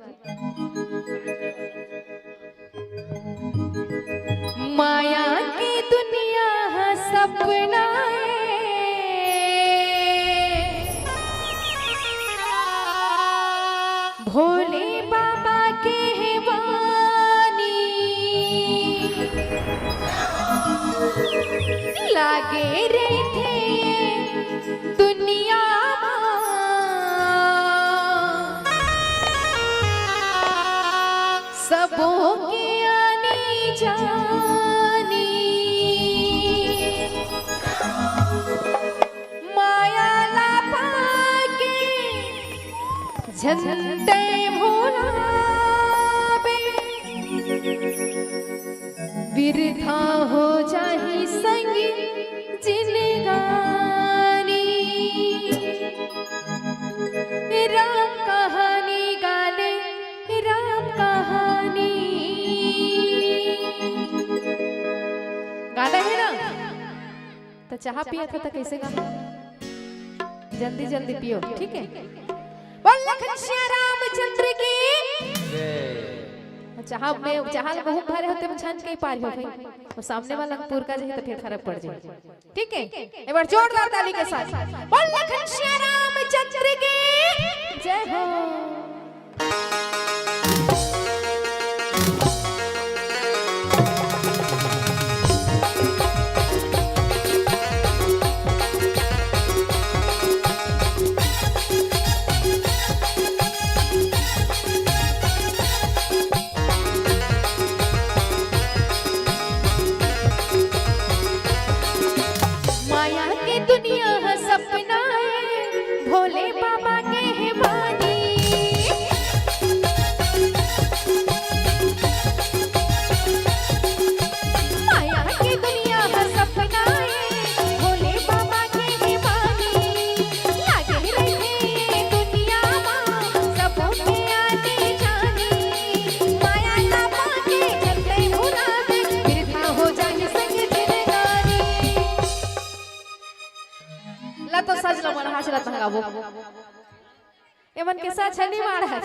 माया की दुनिया सपना भोले बाबा के लागे रे थे दुनिया सबों के आनी जानी। माया लापा के झंडे भोला बिरथा हो जाही संग जिनगानी। राम कहानी गाले राम कहानी गाना है ना, तो चाह पिया था तो कैसे गाना? जल्दी जल्दी पियो, ठीक है? बोल लखन श्री रामचंद्र की। चाह में चाह बहुत भरे होते में छन के पार हो भाई, और सामने वाला पूर का जो तो फिर खराब पड़ जाए, ठीक है? एक बार जोरदार ताली के साथ बोल लखन श्री रामचंद्र की जय हो। दुनिया है सपना है, भोले बाबा के है वाणी। माया की दुनिया है सपना है, भोले बाबा के है वाणी। लगे रहे दुनिया माँ सबों के आने जाने, माया ना पाके चलते भुला दे, बिरथा हो जाए संग जिंदगानी। ला तो सज लो मन हास रत गाबो एमन के साथ छली मार है।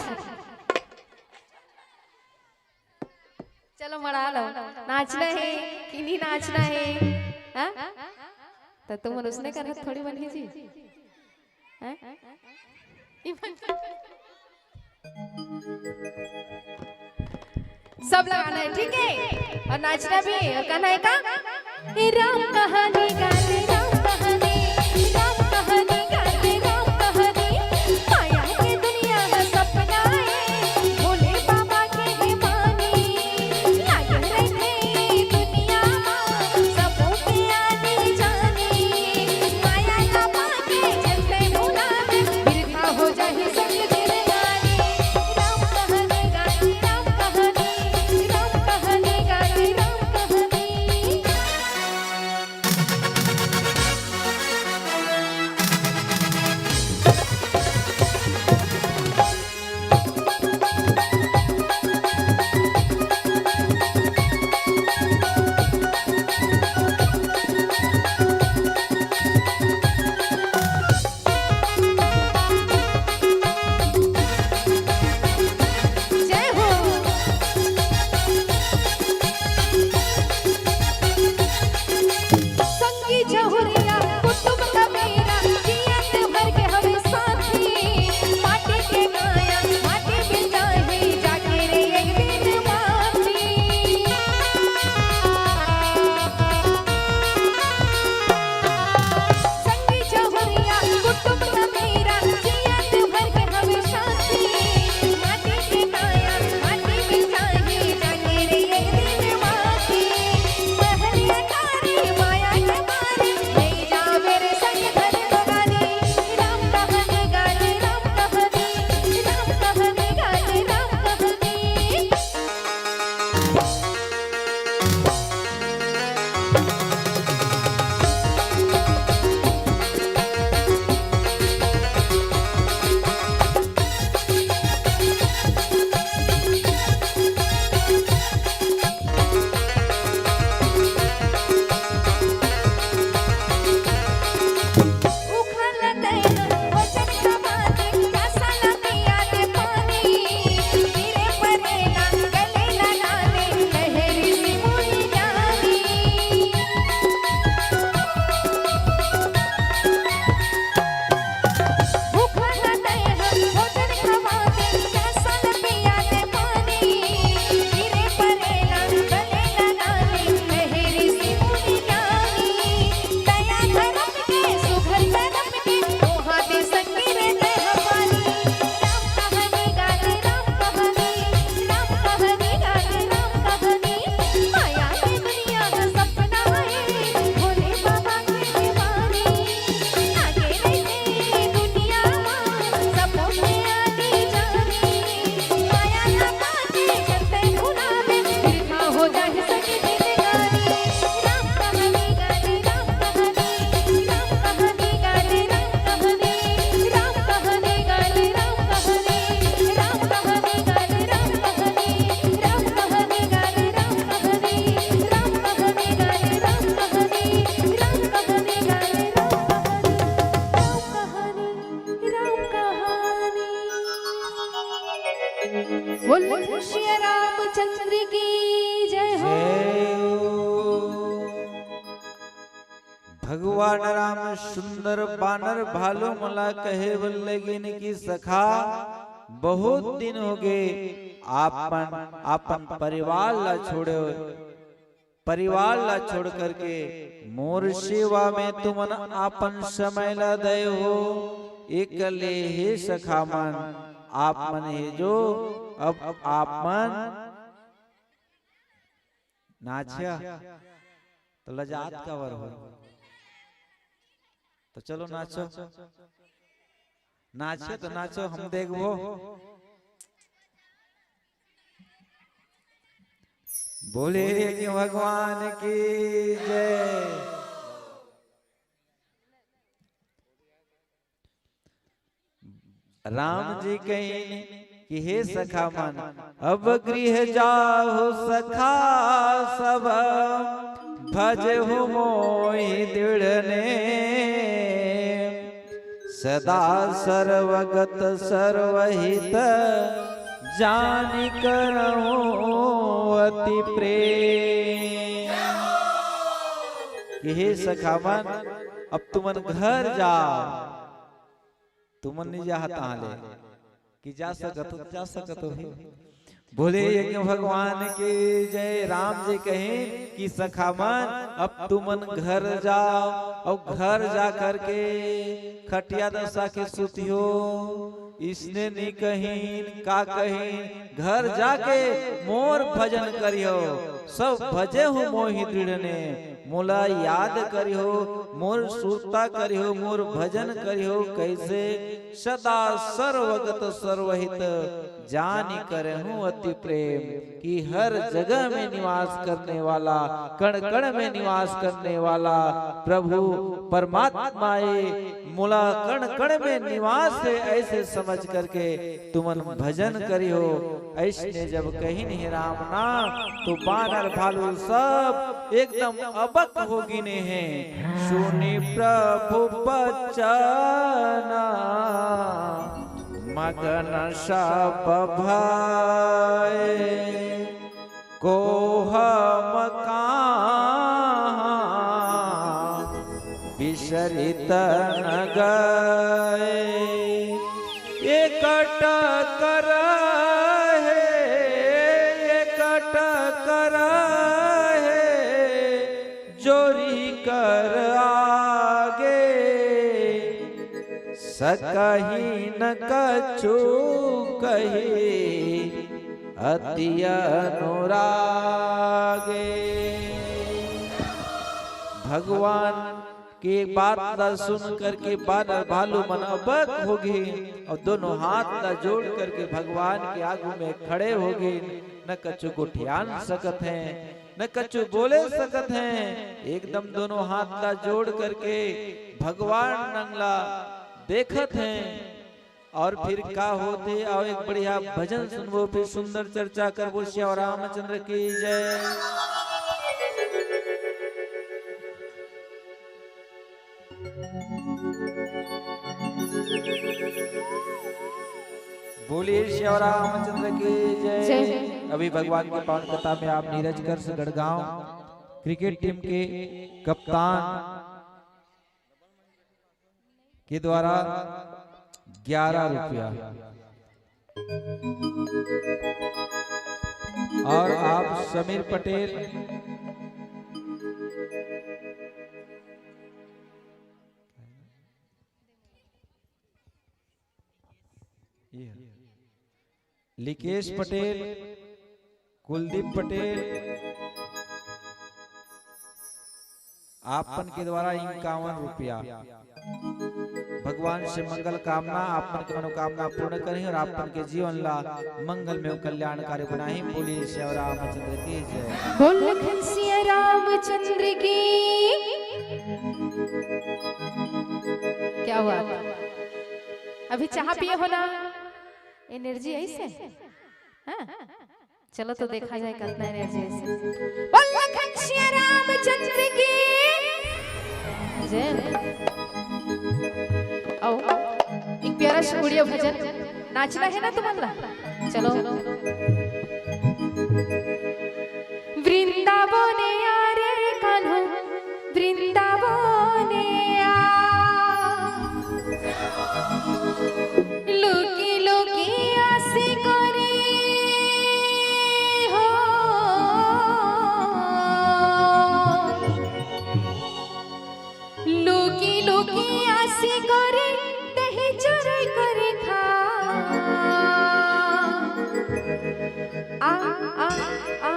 चलो मरा लो, नाचना है कि नहीं नाचना है? हां तो तुम उसने कर थोड़ी बनी जी हैं? सब लगाना है, ठीक है? और नाचना भी है, और कहना है का राम कहानी गाते, राम कहानी, राम कहानी गाते, राम कहानी। माया की दुनिया है सपना है, भोले बाबा के है वाणी। लगे रहे दुनिया माँ सबों के आने जाने, माया ना पाके चलते भुला दे, बिरथा हो जाए संग जिंदगानी। राम कहानी गाते, राम कहानी, राम कहानी गाते, राम कहानी। बोल श्री रामचंद्र की जय हो। भगवान राम सुंदर बानर भालो मला कहे बल्लेगिन की सखा, बहुत दिन हो गए आपन परिवार ला छोड़े, परिवार ला छोड़ करके मोर सेवा में तुमन आपन समय ला दे हो। एकले हे सखा मन आप मन हे जो अब आप मन नाचिया तो लजात का वर हो, तो चलो नाचो, नाचो तो नाचो, हम देखो। बोले कि भगवान की जय। राम जी कहीं कि हे सखा मन अब गृह जाओ सखा सब, भजहु मोहि दृढ़ने, सदा सर्वगत सर्वहित जानि करहु अति प्रेम। कि हे सखा मन अब तुमन घर जा, तुमन नहीं जा ले कि जा सकत हो। बोले यज्ञ भगवान के जय। राम जी कहे कि सखा मन अब तुमन घर जाओ, और घर जा करके खटिया दशा के सुतियो। इसने नहीं कहीं का कहीं, घर जाके मोर भजन करियो, सब भजे हो मोहि दृढ़ ने, मोला याद करियो, मोर सुरता करियो, मोर भजन करियो। कैसे सदा सर्वगत सर्वहित जानि करहूं अति प्रेम। कि हर जगह में निवास करने वाला, कण कण में निवास करने वाला प्रभु परमात्माए मोला कण कण में निवास है, ऐसे समझ करके तुमन भजन करियो। ऐसने जब कहीं नहीं राम नाम, तो बानर भालू सब एकदम अबक हो गिने हैं। सुनी प्रभु बचना मगन सब भय, कोह मकां बिसरित न गए। एकट कर जोरी कर आगे, सकही न कछु कही अति अनुरागे। भगवान के बात ला सुन करके बानर भालू मन अबक हो गए, और दोनों हाथ ला जोड़ करके भगवान के आगू में खड़े हो गए। न कछु को ध्यान सकत हैं, न कछु बोले सकत हैं। एकदम दोनों हाथ ला जोड़ करके भगवान नंगला देखत हैं। और फिर का होते आओ एक बढ़िया भजन सुनबो, फिर सुंदर चर्चा करबो। श्री रामचंद्र की जय। बोलिए श्री रामचंद्र की जय। अभी भगवान की पावन कथा में आप नीरज कर गढ़गांव क्रिकेट टीम के कप्तान के द्वारा 11 रुपया, और आप समीर पटेल लिकेश पटेल, कुलदीप पटेल आपन के द्वारा 51 रुपया। भगवान से मंगल कामना आपन की मनोकामना पूर्ण करें और आपन के जीवन ला मंगल में कल्याणकारी बनाए। बोलिए श्री रामचंद्र की जय। बोल श्री रामचंद्र की। क्या हुआ? अभी चाह पिए हो ना? एनर्जी ऐसे? हाँ? चलो तो देखा जाए कितना एनर्जी ऐसे। बोल श्री रामचंद्र की जय। आओ एक प्यारा सा गुड़िया भजन नाचना है ना तुम्हारा? चलो। वृंदावने आ रे कान्हो, वृंदावने आ, लुकी लुकी आसी करे हो, लुकी लुकी आसी करे दही चोरी करे खा, आ आ आ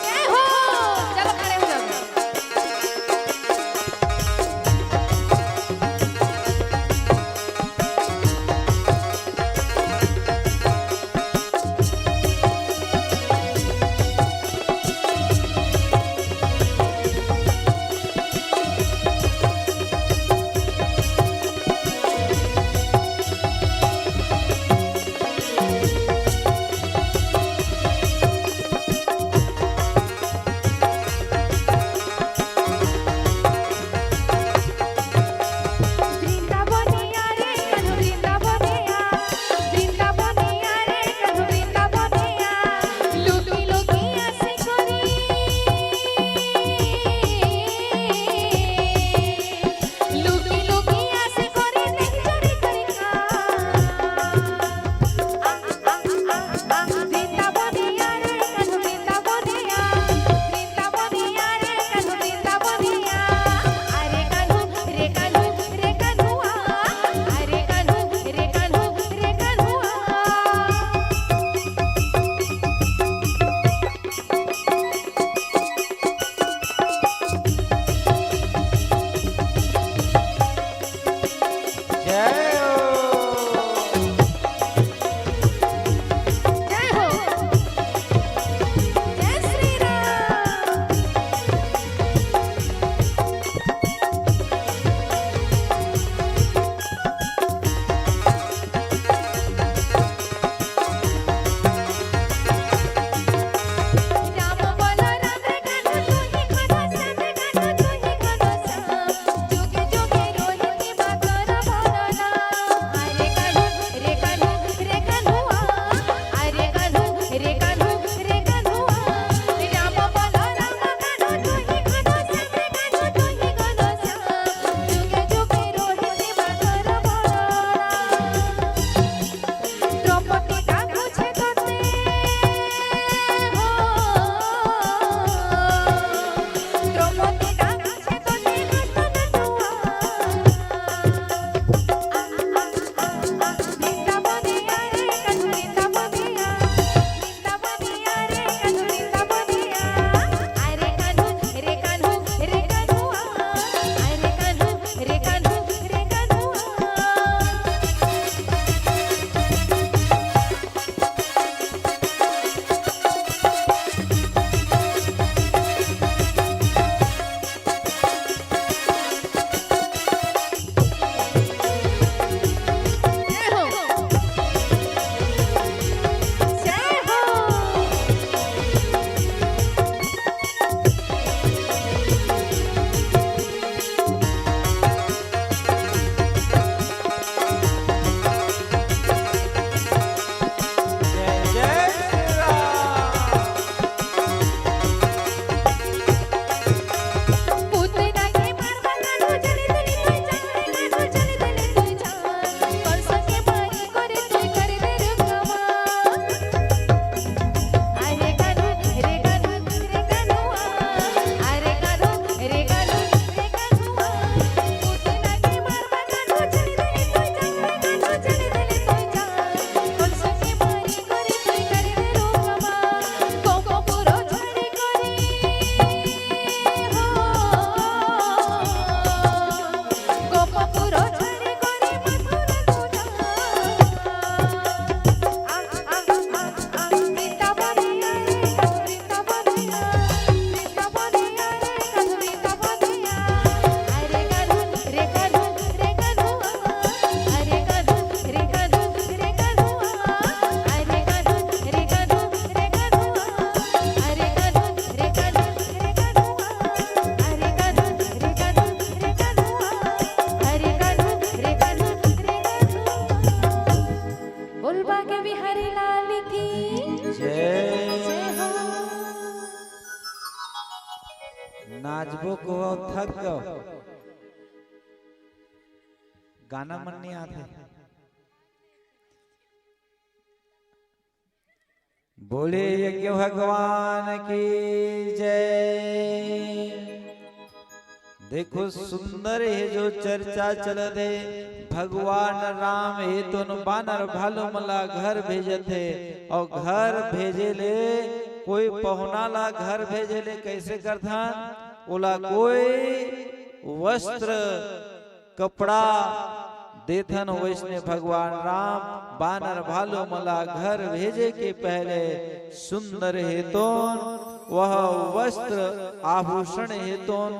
जय हो। नाचबो को थक गो गाना मन नहीं आते। बोले यज्ञ भगवान की जय। देखो सुंदर है जो चर्चा चलत है भगवान राम हे तो बानर भालो मला घर भेजे थे और घर भेजे ले कोई पहुना ला घर भेजे ले कैसे करथा ओला कोई वस्त्र कपड़ा देथन वैष्णव भगवान राम बानर भालो मला घर भेजे के पहले सुंदर हेतोन वह वस्त्र आभूषण हेतोन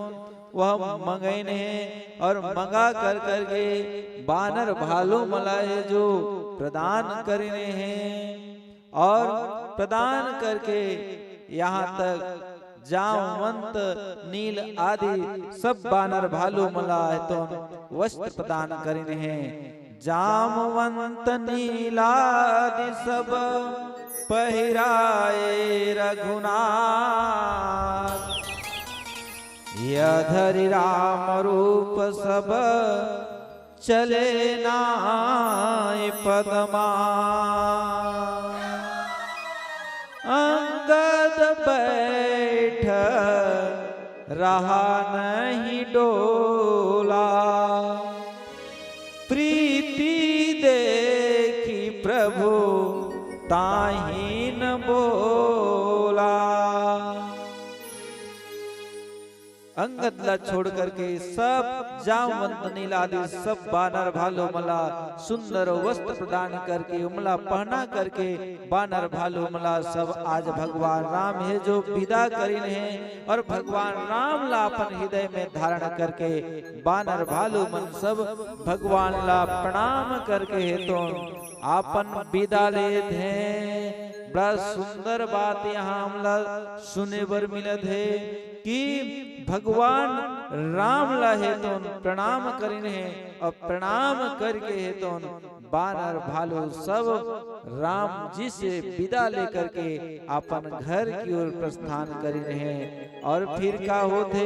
वह मंगैन है और मंगा कर करके बानर भालो मलाए जो प्रदान करने हैं और प्रदान करके यहाँ तक जामवंत नील आदि सब बानर भालू मला तो वस्त्र प्रदान करने हैं। जामवंत नील आदि सब पहिराए रघुनाथ यधरि राम रूप सब चले नाय पदमा अंगद बैठ रहा नहीं डोला प्रीति देखी प्रभु ताहि न बोला। अंगद ला छोड़ करके सब जामवंत नील आदि सब बानर भालो मला सुंदर वस्त्र प्रदान करके उमला पहना करके बानर भालो मला सब आज भगवान राम है जो विदा करीन है और भगवान राम ला अपन हृदय में धारण करके बानर भालो मन सब भगवान ला प्रणाम करके है तो आपन विदा लेत हैं। बड़ा सुंदर बात यहाँ हमला सुने बर मिलत है कि भगवान राम ला है तो प्रणाम करीन है और प्रणाम करके है तो बानर भालू सब राम जी से विदा लेकर के अपन घर की ओर प्रस्थान करीन है। और फिर का होते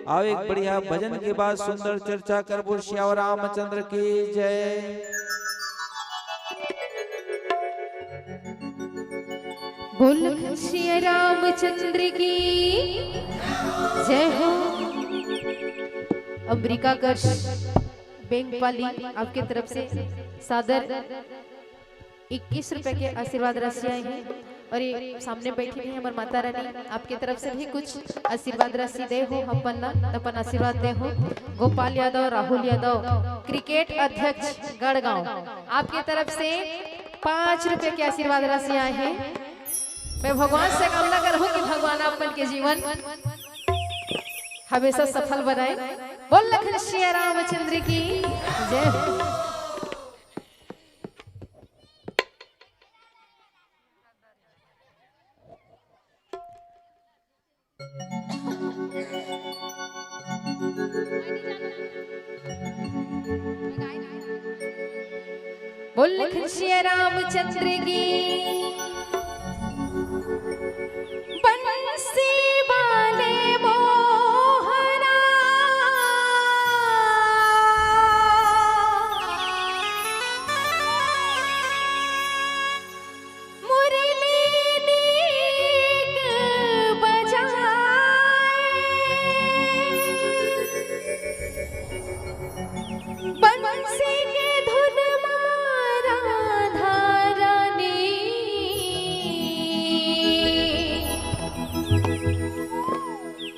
आओ एक बढ़िया भजन के बाद सुंदर चर्चा करबो। श्याम रामचंद्र की जय। बोल श्री रामचंद्र की जय हो। अमेरिका कर्ष बैंक वाली आपके तरफ से सादर 21 रुपए के आशीर्वाद राशि आए हैं और ये सामने बैठी हैं हमारी माता रानी आपके तरफ से भी कुछ आशीर्वाद राशि दे हो अपन आशीर्वाद दे हो। गोपाल यादव राहुल यादव क्रिकेट अध्यक्ष गढ़गांव आपके तरफ से 5 रुपए के आशीर्वाद राशि आए हैं। मैं भगवान से कामना करूं कि भगवान अपन के जीवन हमेशा सफल बनाए। बोल लखन श्री रामचंद्र की जय। बोल लखन श्री रामचंद्र की बंसी वाले मोहना मुरली नीक बजाए बंसी के धुन मारा धारानी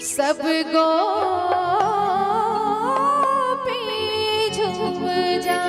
सब गोपी झूम जा।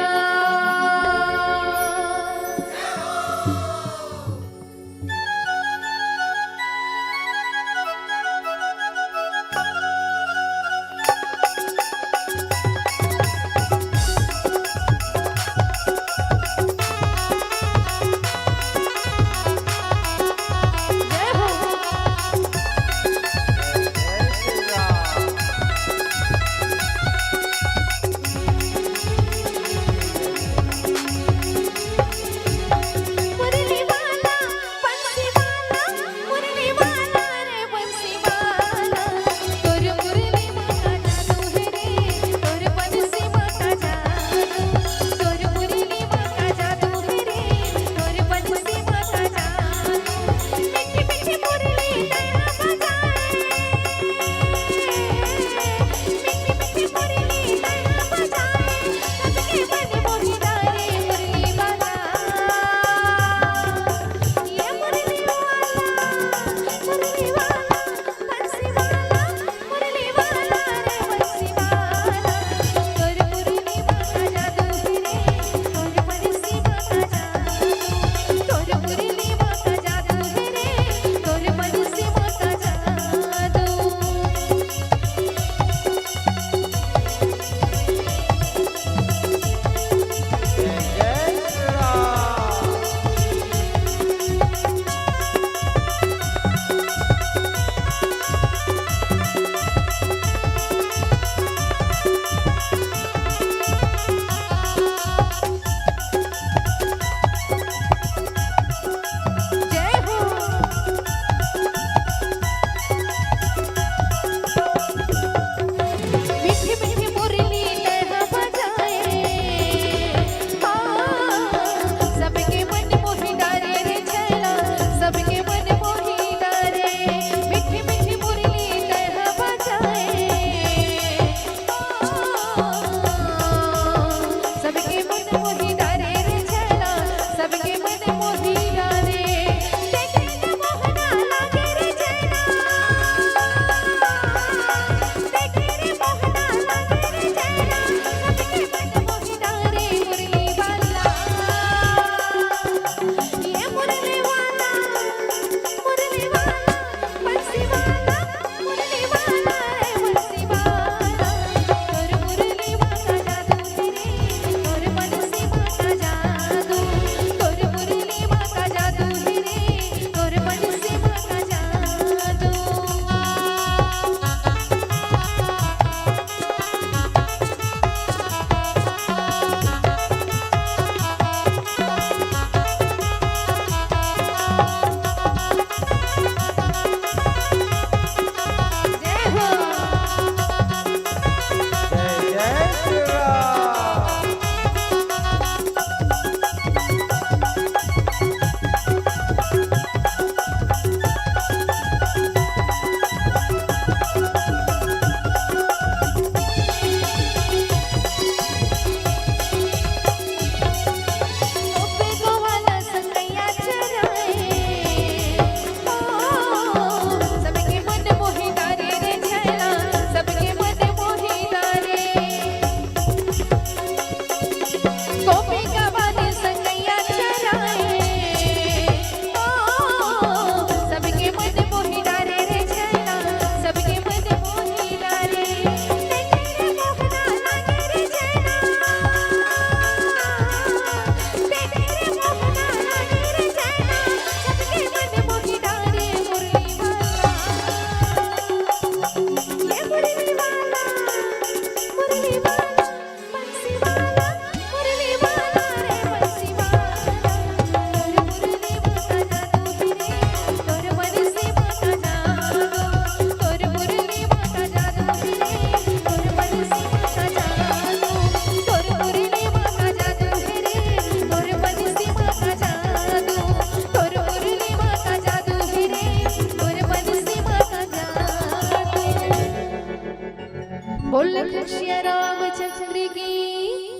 बोल कृष्ण रामचंद्र की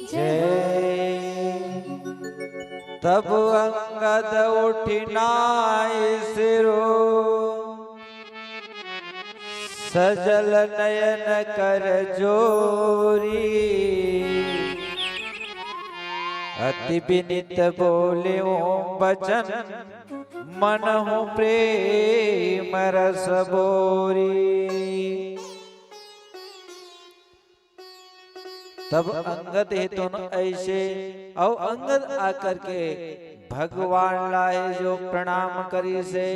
जय। जय। तब अंगद उठिनाए सिरो, सजल नयन कर जोरी, अति विनित बोले ओम बचन, मन हो प्रेम रस बोरी। तब अंगद हे तो ऐसे और अंगद आकर के भगवान लाए जो प्रणाम करी से,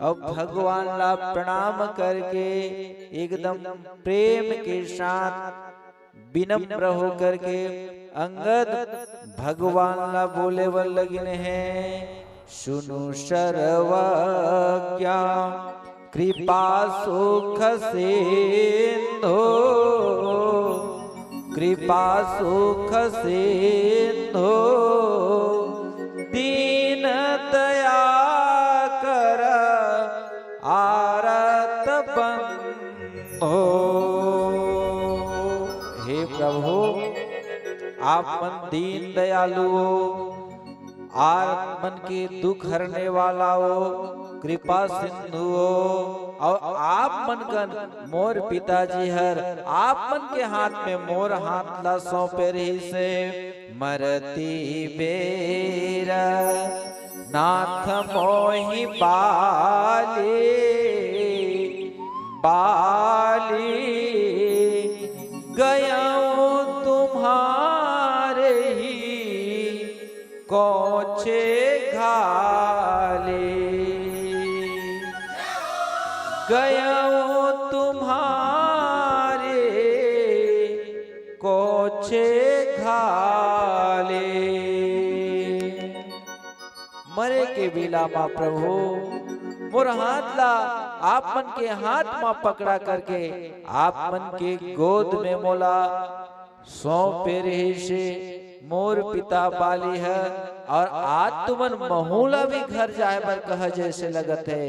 और भगवान ला प्रणाम करके एकदम प्रेम के साथ विनम्र होकर के अंगद भगवान ला बोले वर लगिन है, सुनु सर्वज्ञा कृपा सुख सिंधु, कृपा सुख सिंधु, दीन दया कर आरत बंधो। हे प्रभु, आप मन दीन दयालु हो, आरत मन के दुख हरने वाला हो, कृपा सिंधु हो, और आप मन कन मोर पिताजी हर, आप मन के हाथ में मोर हाथ ला सौंपे रही से, मरती बेर नाथ मोहि बाली, बाली गयो तुम्हारे ही कोछे घाले, गयो तुम्हारे कोछे घाले। मरे के बिला मा प्रभु मोर हाथ ला आप मन के हाथ में पकड़ा करके आप मन के गोद में मोला सौंपे रहे से, मोर पिता बाली है, और आज तुमन महूला भी घर जाए बर कह जैसे लगत है,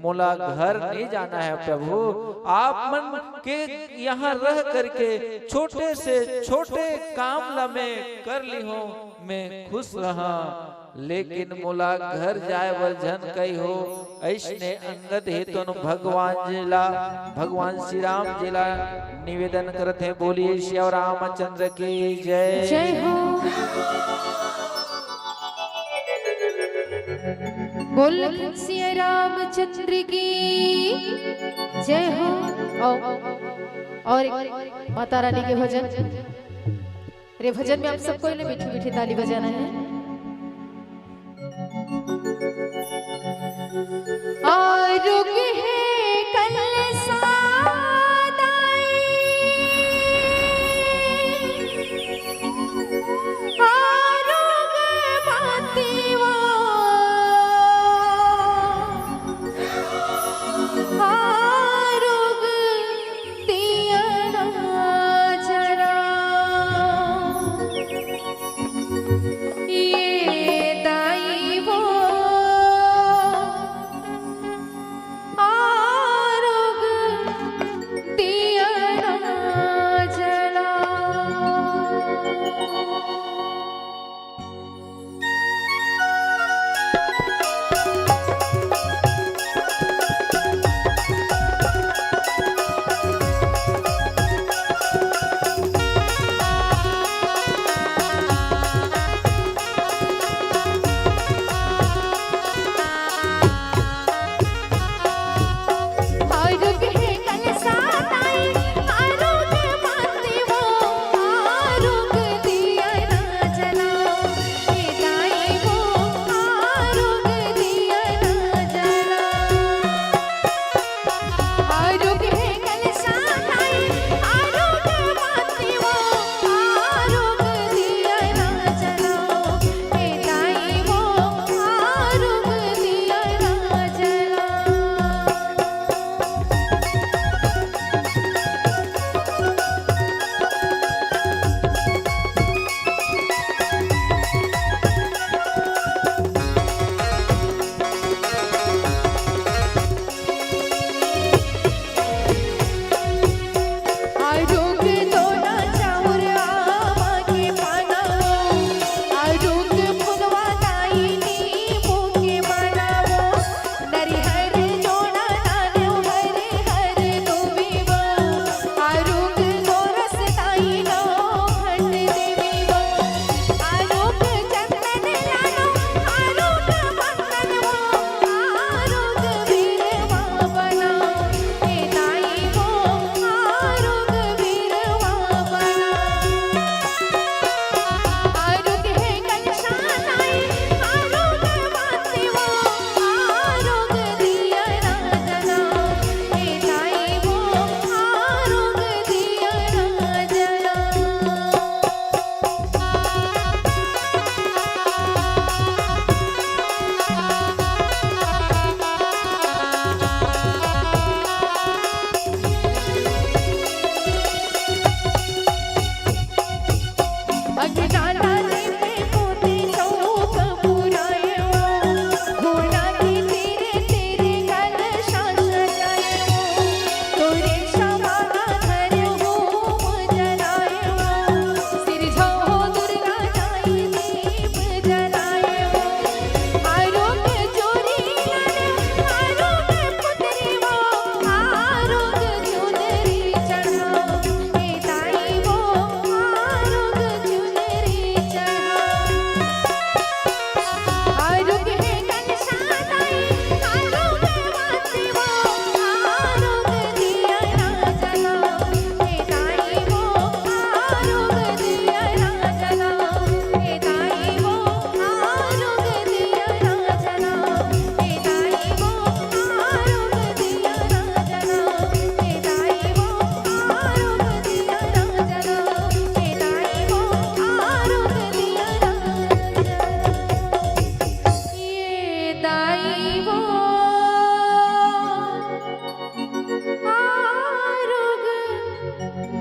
मोला घर नहीं जाना है प्रभु, आप मन के यहाँ रह करके छोटे से छोटे काम ला मैं कर ली हूँ, मैं खुश रहा, लेकिन मोला घर जाए बर जन कही हो। ऐसने अंगद हे तो भगवान जिला, भगवान श्री राम जिला निवेदन करते हैं, बोलिए श्री रामचंद्र की जय। जय हो। बोल श्री रामचंद्र की जय हो। और माता रानी के भजन, रे भजन में आप सबको ने मीठी मीठी ताली बजाना है। आरुग है कल सादाई, आरुग मातीवा, आरुग दियना जरा,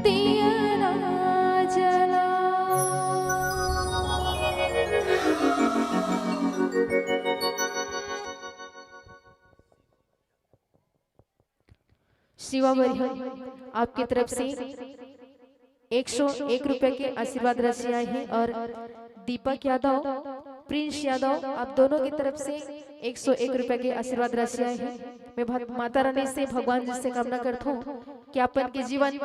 दिया ना जला। शिवा बरिया आपकी तरफ से 101 रुपए के आशीर्वाद राशि आए हैं और दीपक यादव, प्रिंस यादव, आप दोनों की तरफ से 101 रुपए के आशीर्वाद राशि आए हैं। मैं माता रानी से, भगवान जी से कामना करता हूँ कि अपन के जीवन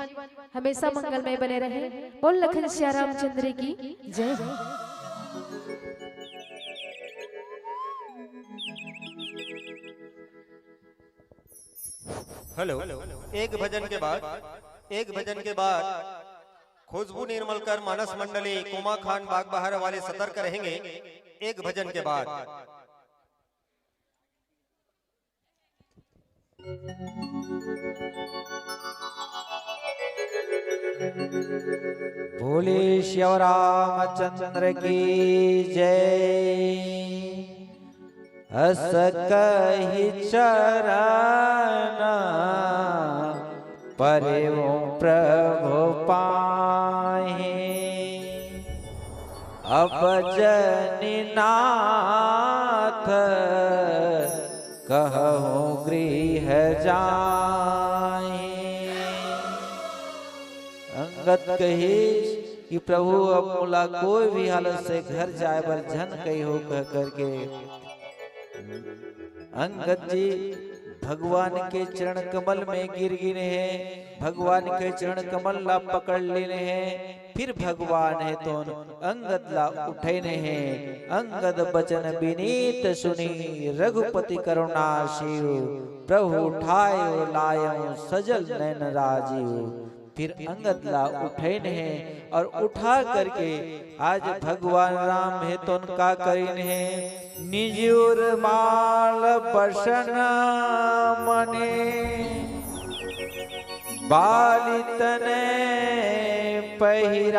हमेशा मंगलमय बने रहे। बोल लखन श्या रामचंद्र की जय। हेलो। एक भजन के बाद खुशबू निर्मलकर मानस मंडली कुमा खान बाग बहार वाले सतर्क रहेंगे। एक भजन के बाद बोले श्री रामचंद्र की जय। हस कहि चरण परिवो प्रभु पाहि। अब जनिनाथ कहूँ गृह जाहि। अंगद कही कि प्रभु अब मुला कोई भी हालत से घर जाए पर झन कही हो कह करके अंगद जी भगवान के चरण कमल में गिर गिरे हैं। भगवान के चरण कमल ला पकड़ लेने हैं। फिर भगवान है तो अंगद ला उठे ने हैं। अंगद बचन विनीत सुनी रघुपति करुणा शिव। प्रभु उठायो लायो सजल नैन राजीव। फिर अंगद ला उठे ने हैं और उठा करके आज भगवान राम है तो उनका करीन है। निजुर माल बसन मने बालितने पहिराय।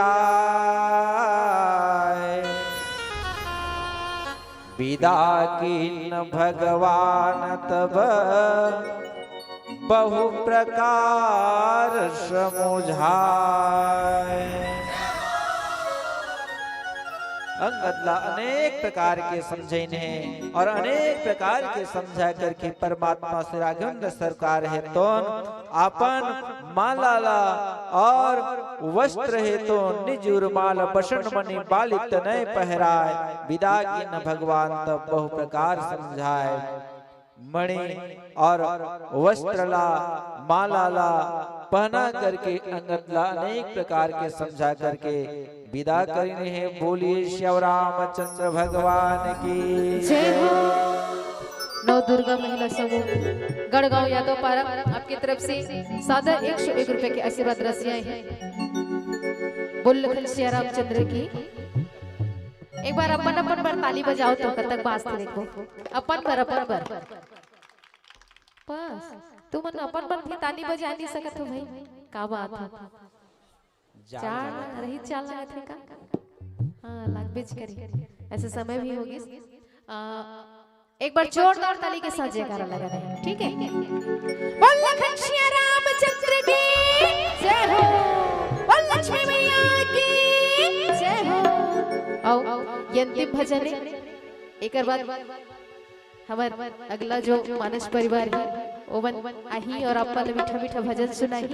विदा किन भगवान तब बहु प्रकार समुझाए। अंगद ला अनेक प्रकार के समझे हैं और अनेक प्रकार के समझा करके परमात्मा से राघवेंद्र सरकार है तो अपन माला और वस्त्र है तो निजुर माल बसन मणि बालित नय पहराय। विदा की न भगवान तब बहु प्रकार समझाए। मणि और वस्त्रला मालाला पहना करके अंगद ला अनेक प्रकार के समझा करके विदा करने हैं। बोलिए श्री रामचंद्र भगवान की जय हो। नव दुर्गा महिला समूह गढ़गांव यादव पारा आपकी तरफ से सादर 101 रुपए के आशीर्वाद राशि आए हैं। बोल लखन श्री रामचंद्र की। एक बार अपन पर ताली बजाओ तो कतक बाजते देखो। अपन पर बस तुम अपन भी ताली बजा नहीं सकत हो भाई। का बात है चार रही चाल लगा थे का। हाँ लाग बेच करी ऐसे समय भी होगी। एक बार जोरदार ताली के साथ जयकारा लगा रहे हैं, ठीक है। बोल लखन श्री रामचंद्र की जय हो। बोल लक्ष्मी मैया की जय हो। आओ ये अंतिम भजन है। एक बाद हमार अगला जो मानस परिवार है ओवन आही और आप मीठा मीठा भजन सुनाई।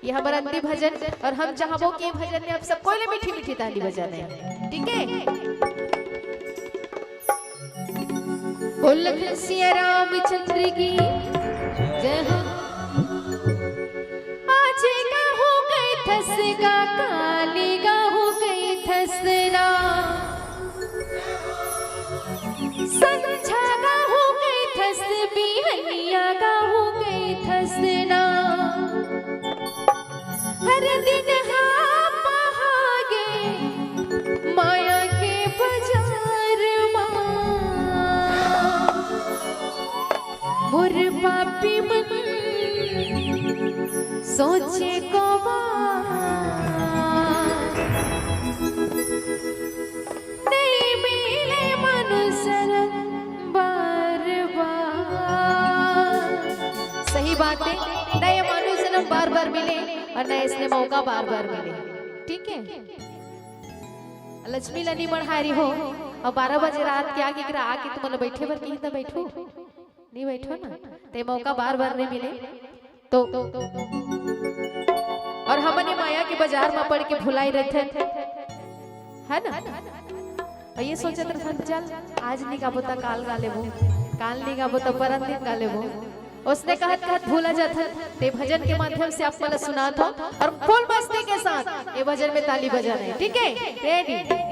ये हमारा अंतिम भजन और हम चाहबो कि भजन में आप सबको ले मीठी मीठी ताली बजाना है, ठीक है। बोल लखन सिया रामचंद्र की जय हो। आज का हो गई थसगा काली का हो गई थसना। संझा का हो गई थस बिहनिया का हो गई थसना। हर दिन हाँ पहागे माया के बाजार मोर पापी मन सोचे को नहीं मिले मनुष्य बार बार। सही बात है, नए मानव जन्म बार बार मिले और ना इसने मौका बार बार मिले, ठीक है। लक्ष्मी लनी बढ़ारी हो और 12 बजे रात के आके आके तुम बैठे बर कहीं तो बैठो नहीं, बैठो ना, ते मौका बार बार नहीं मिले तो और हमने माया के बाजार में पड़ के भुलाई रहते है ना। और ये सोचत रहन चल आज नहीं गाबो तो काल गा लेबो, काल नहीं गाबो तो परम दिन गा लेबो। उसने कहत कहत भूला जाता ते भजन के माध्यम से आप मला सुना था और फुल मस्ती के साथ ये भजन में ताली बजाना है, ठीक है। रेडी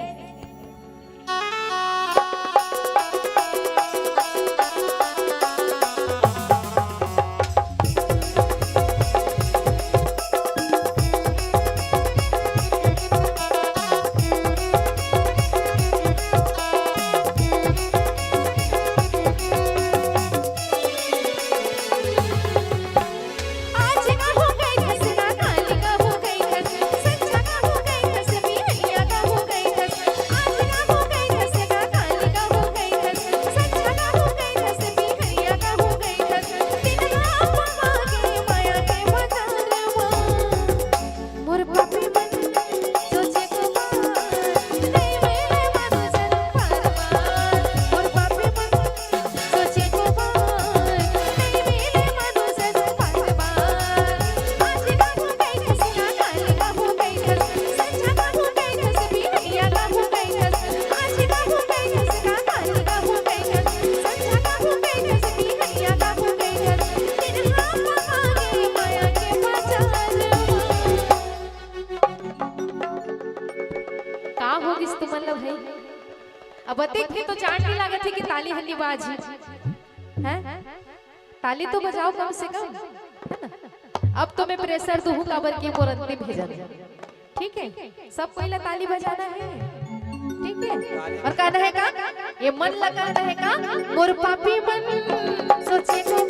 अब देखी तो चाट नहीं लागत है कि ताली हल्ली बाजी है, ताली तो बजाओ कम से कम, है ना। अब तो मैं प्रेशर दूं काबर की मोरंती भेजन, ठीक है। सब पहले ताली बजाना है, ठीक है। और कहना है का ये मन लगाना है का मोर पापी मन सोचे को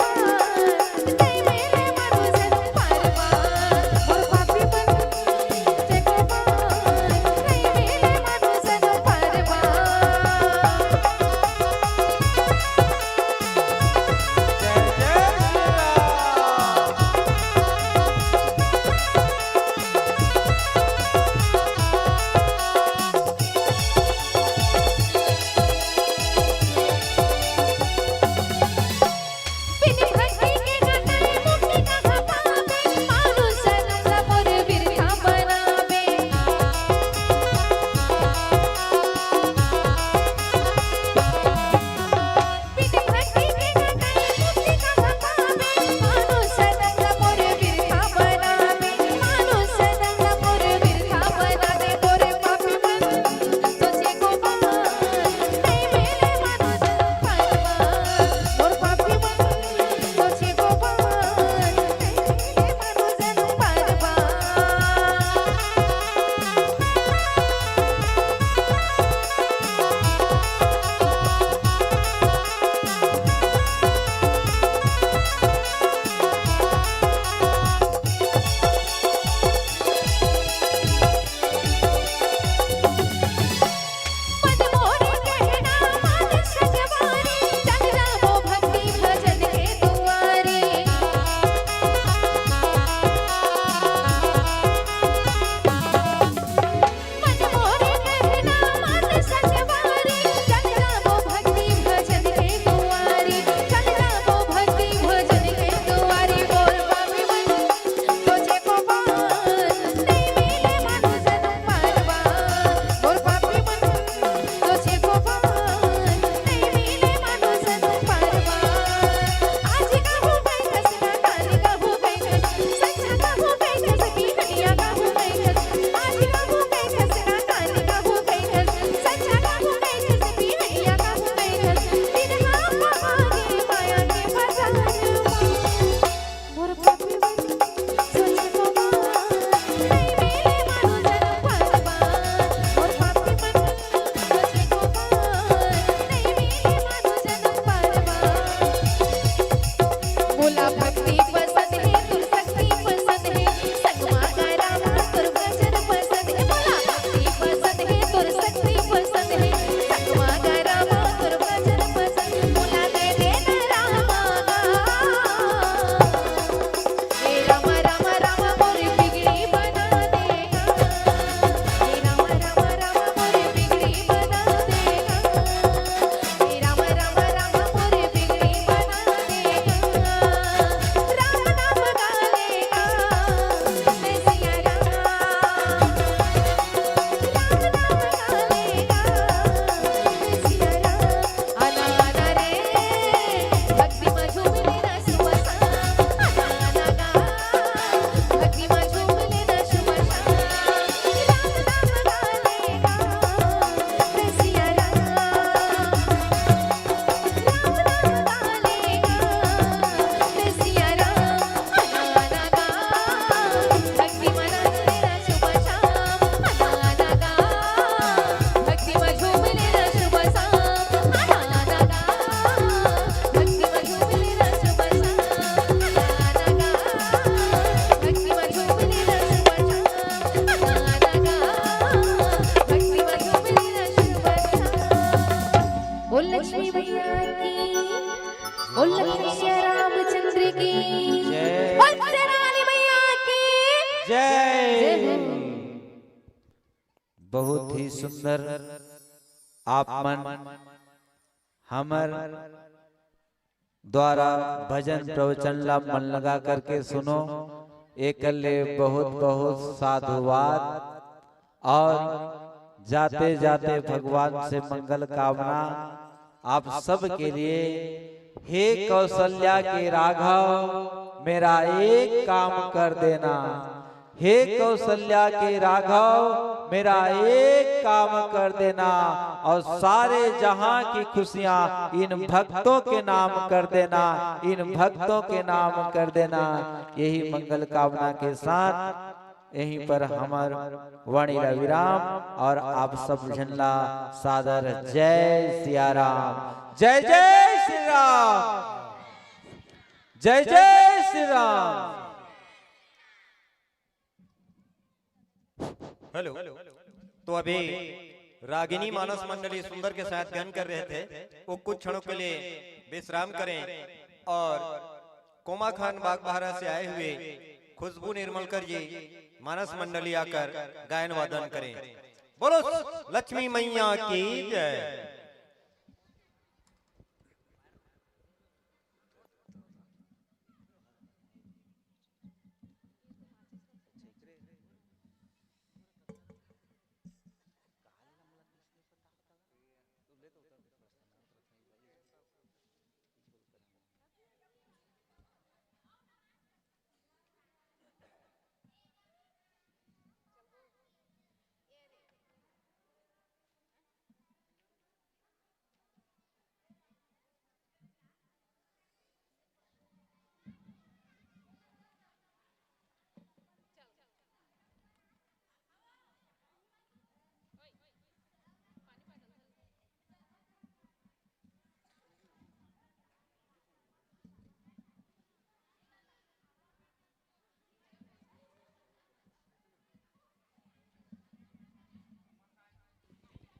बहुत ही सुंदर आप मन हमर द्वारा भजन प्रवचन ला मन लगा करके सुनो। एक बहुत बहुत साधुवाद और जाते जाते भगवान से मंगल कामना आप सब के लिए। हे कौशल्या के राघव मेरा एक काम कर देना, हे कौशल्या के राघव मेरा एक काम कर देना, और सारे जहां की खुशियां इन भक्तों के नाम कर देना, इन भक्तों के नाम कर देना। यही मंगल कामना के साथ यहीं पर हमार वाणी ला विराम और आप सब झनला सादर जय सिया राम, जय जय श्री राम, जय जय श्री राम। हेलो। तो अभी रागिनी मानस मंडली सुंदर के साथ गान कर रहे थे, वो कुछ क्षणों के लिए विश्राम करें और कोमा खान बागबहरा से आए हुए खुशबू निर्मलकर जी मानस मंडली आकर गायन वादन करें। बोलो लक्ष्मी मैया की जय।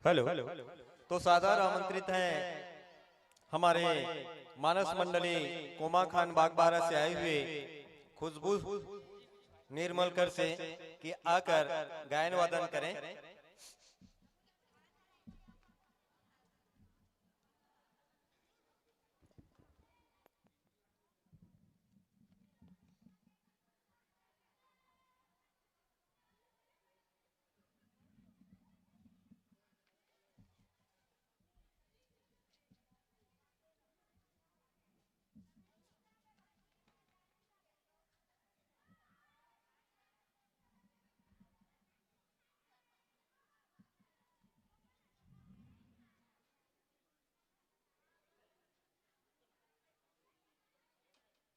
हेलो। तो सादर आमंत्रित हैं हमारे मानस मंडली कोमा खान बागबहरा से आए हुए खुशबू निर्मलकर से कि आकर गायन वादन करें।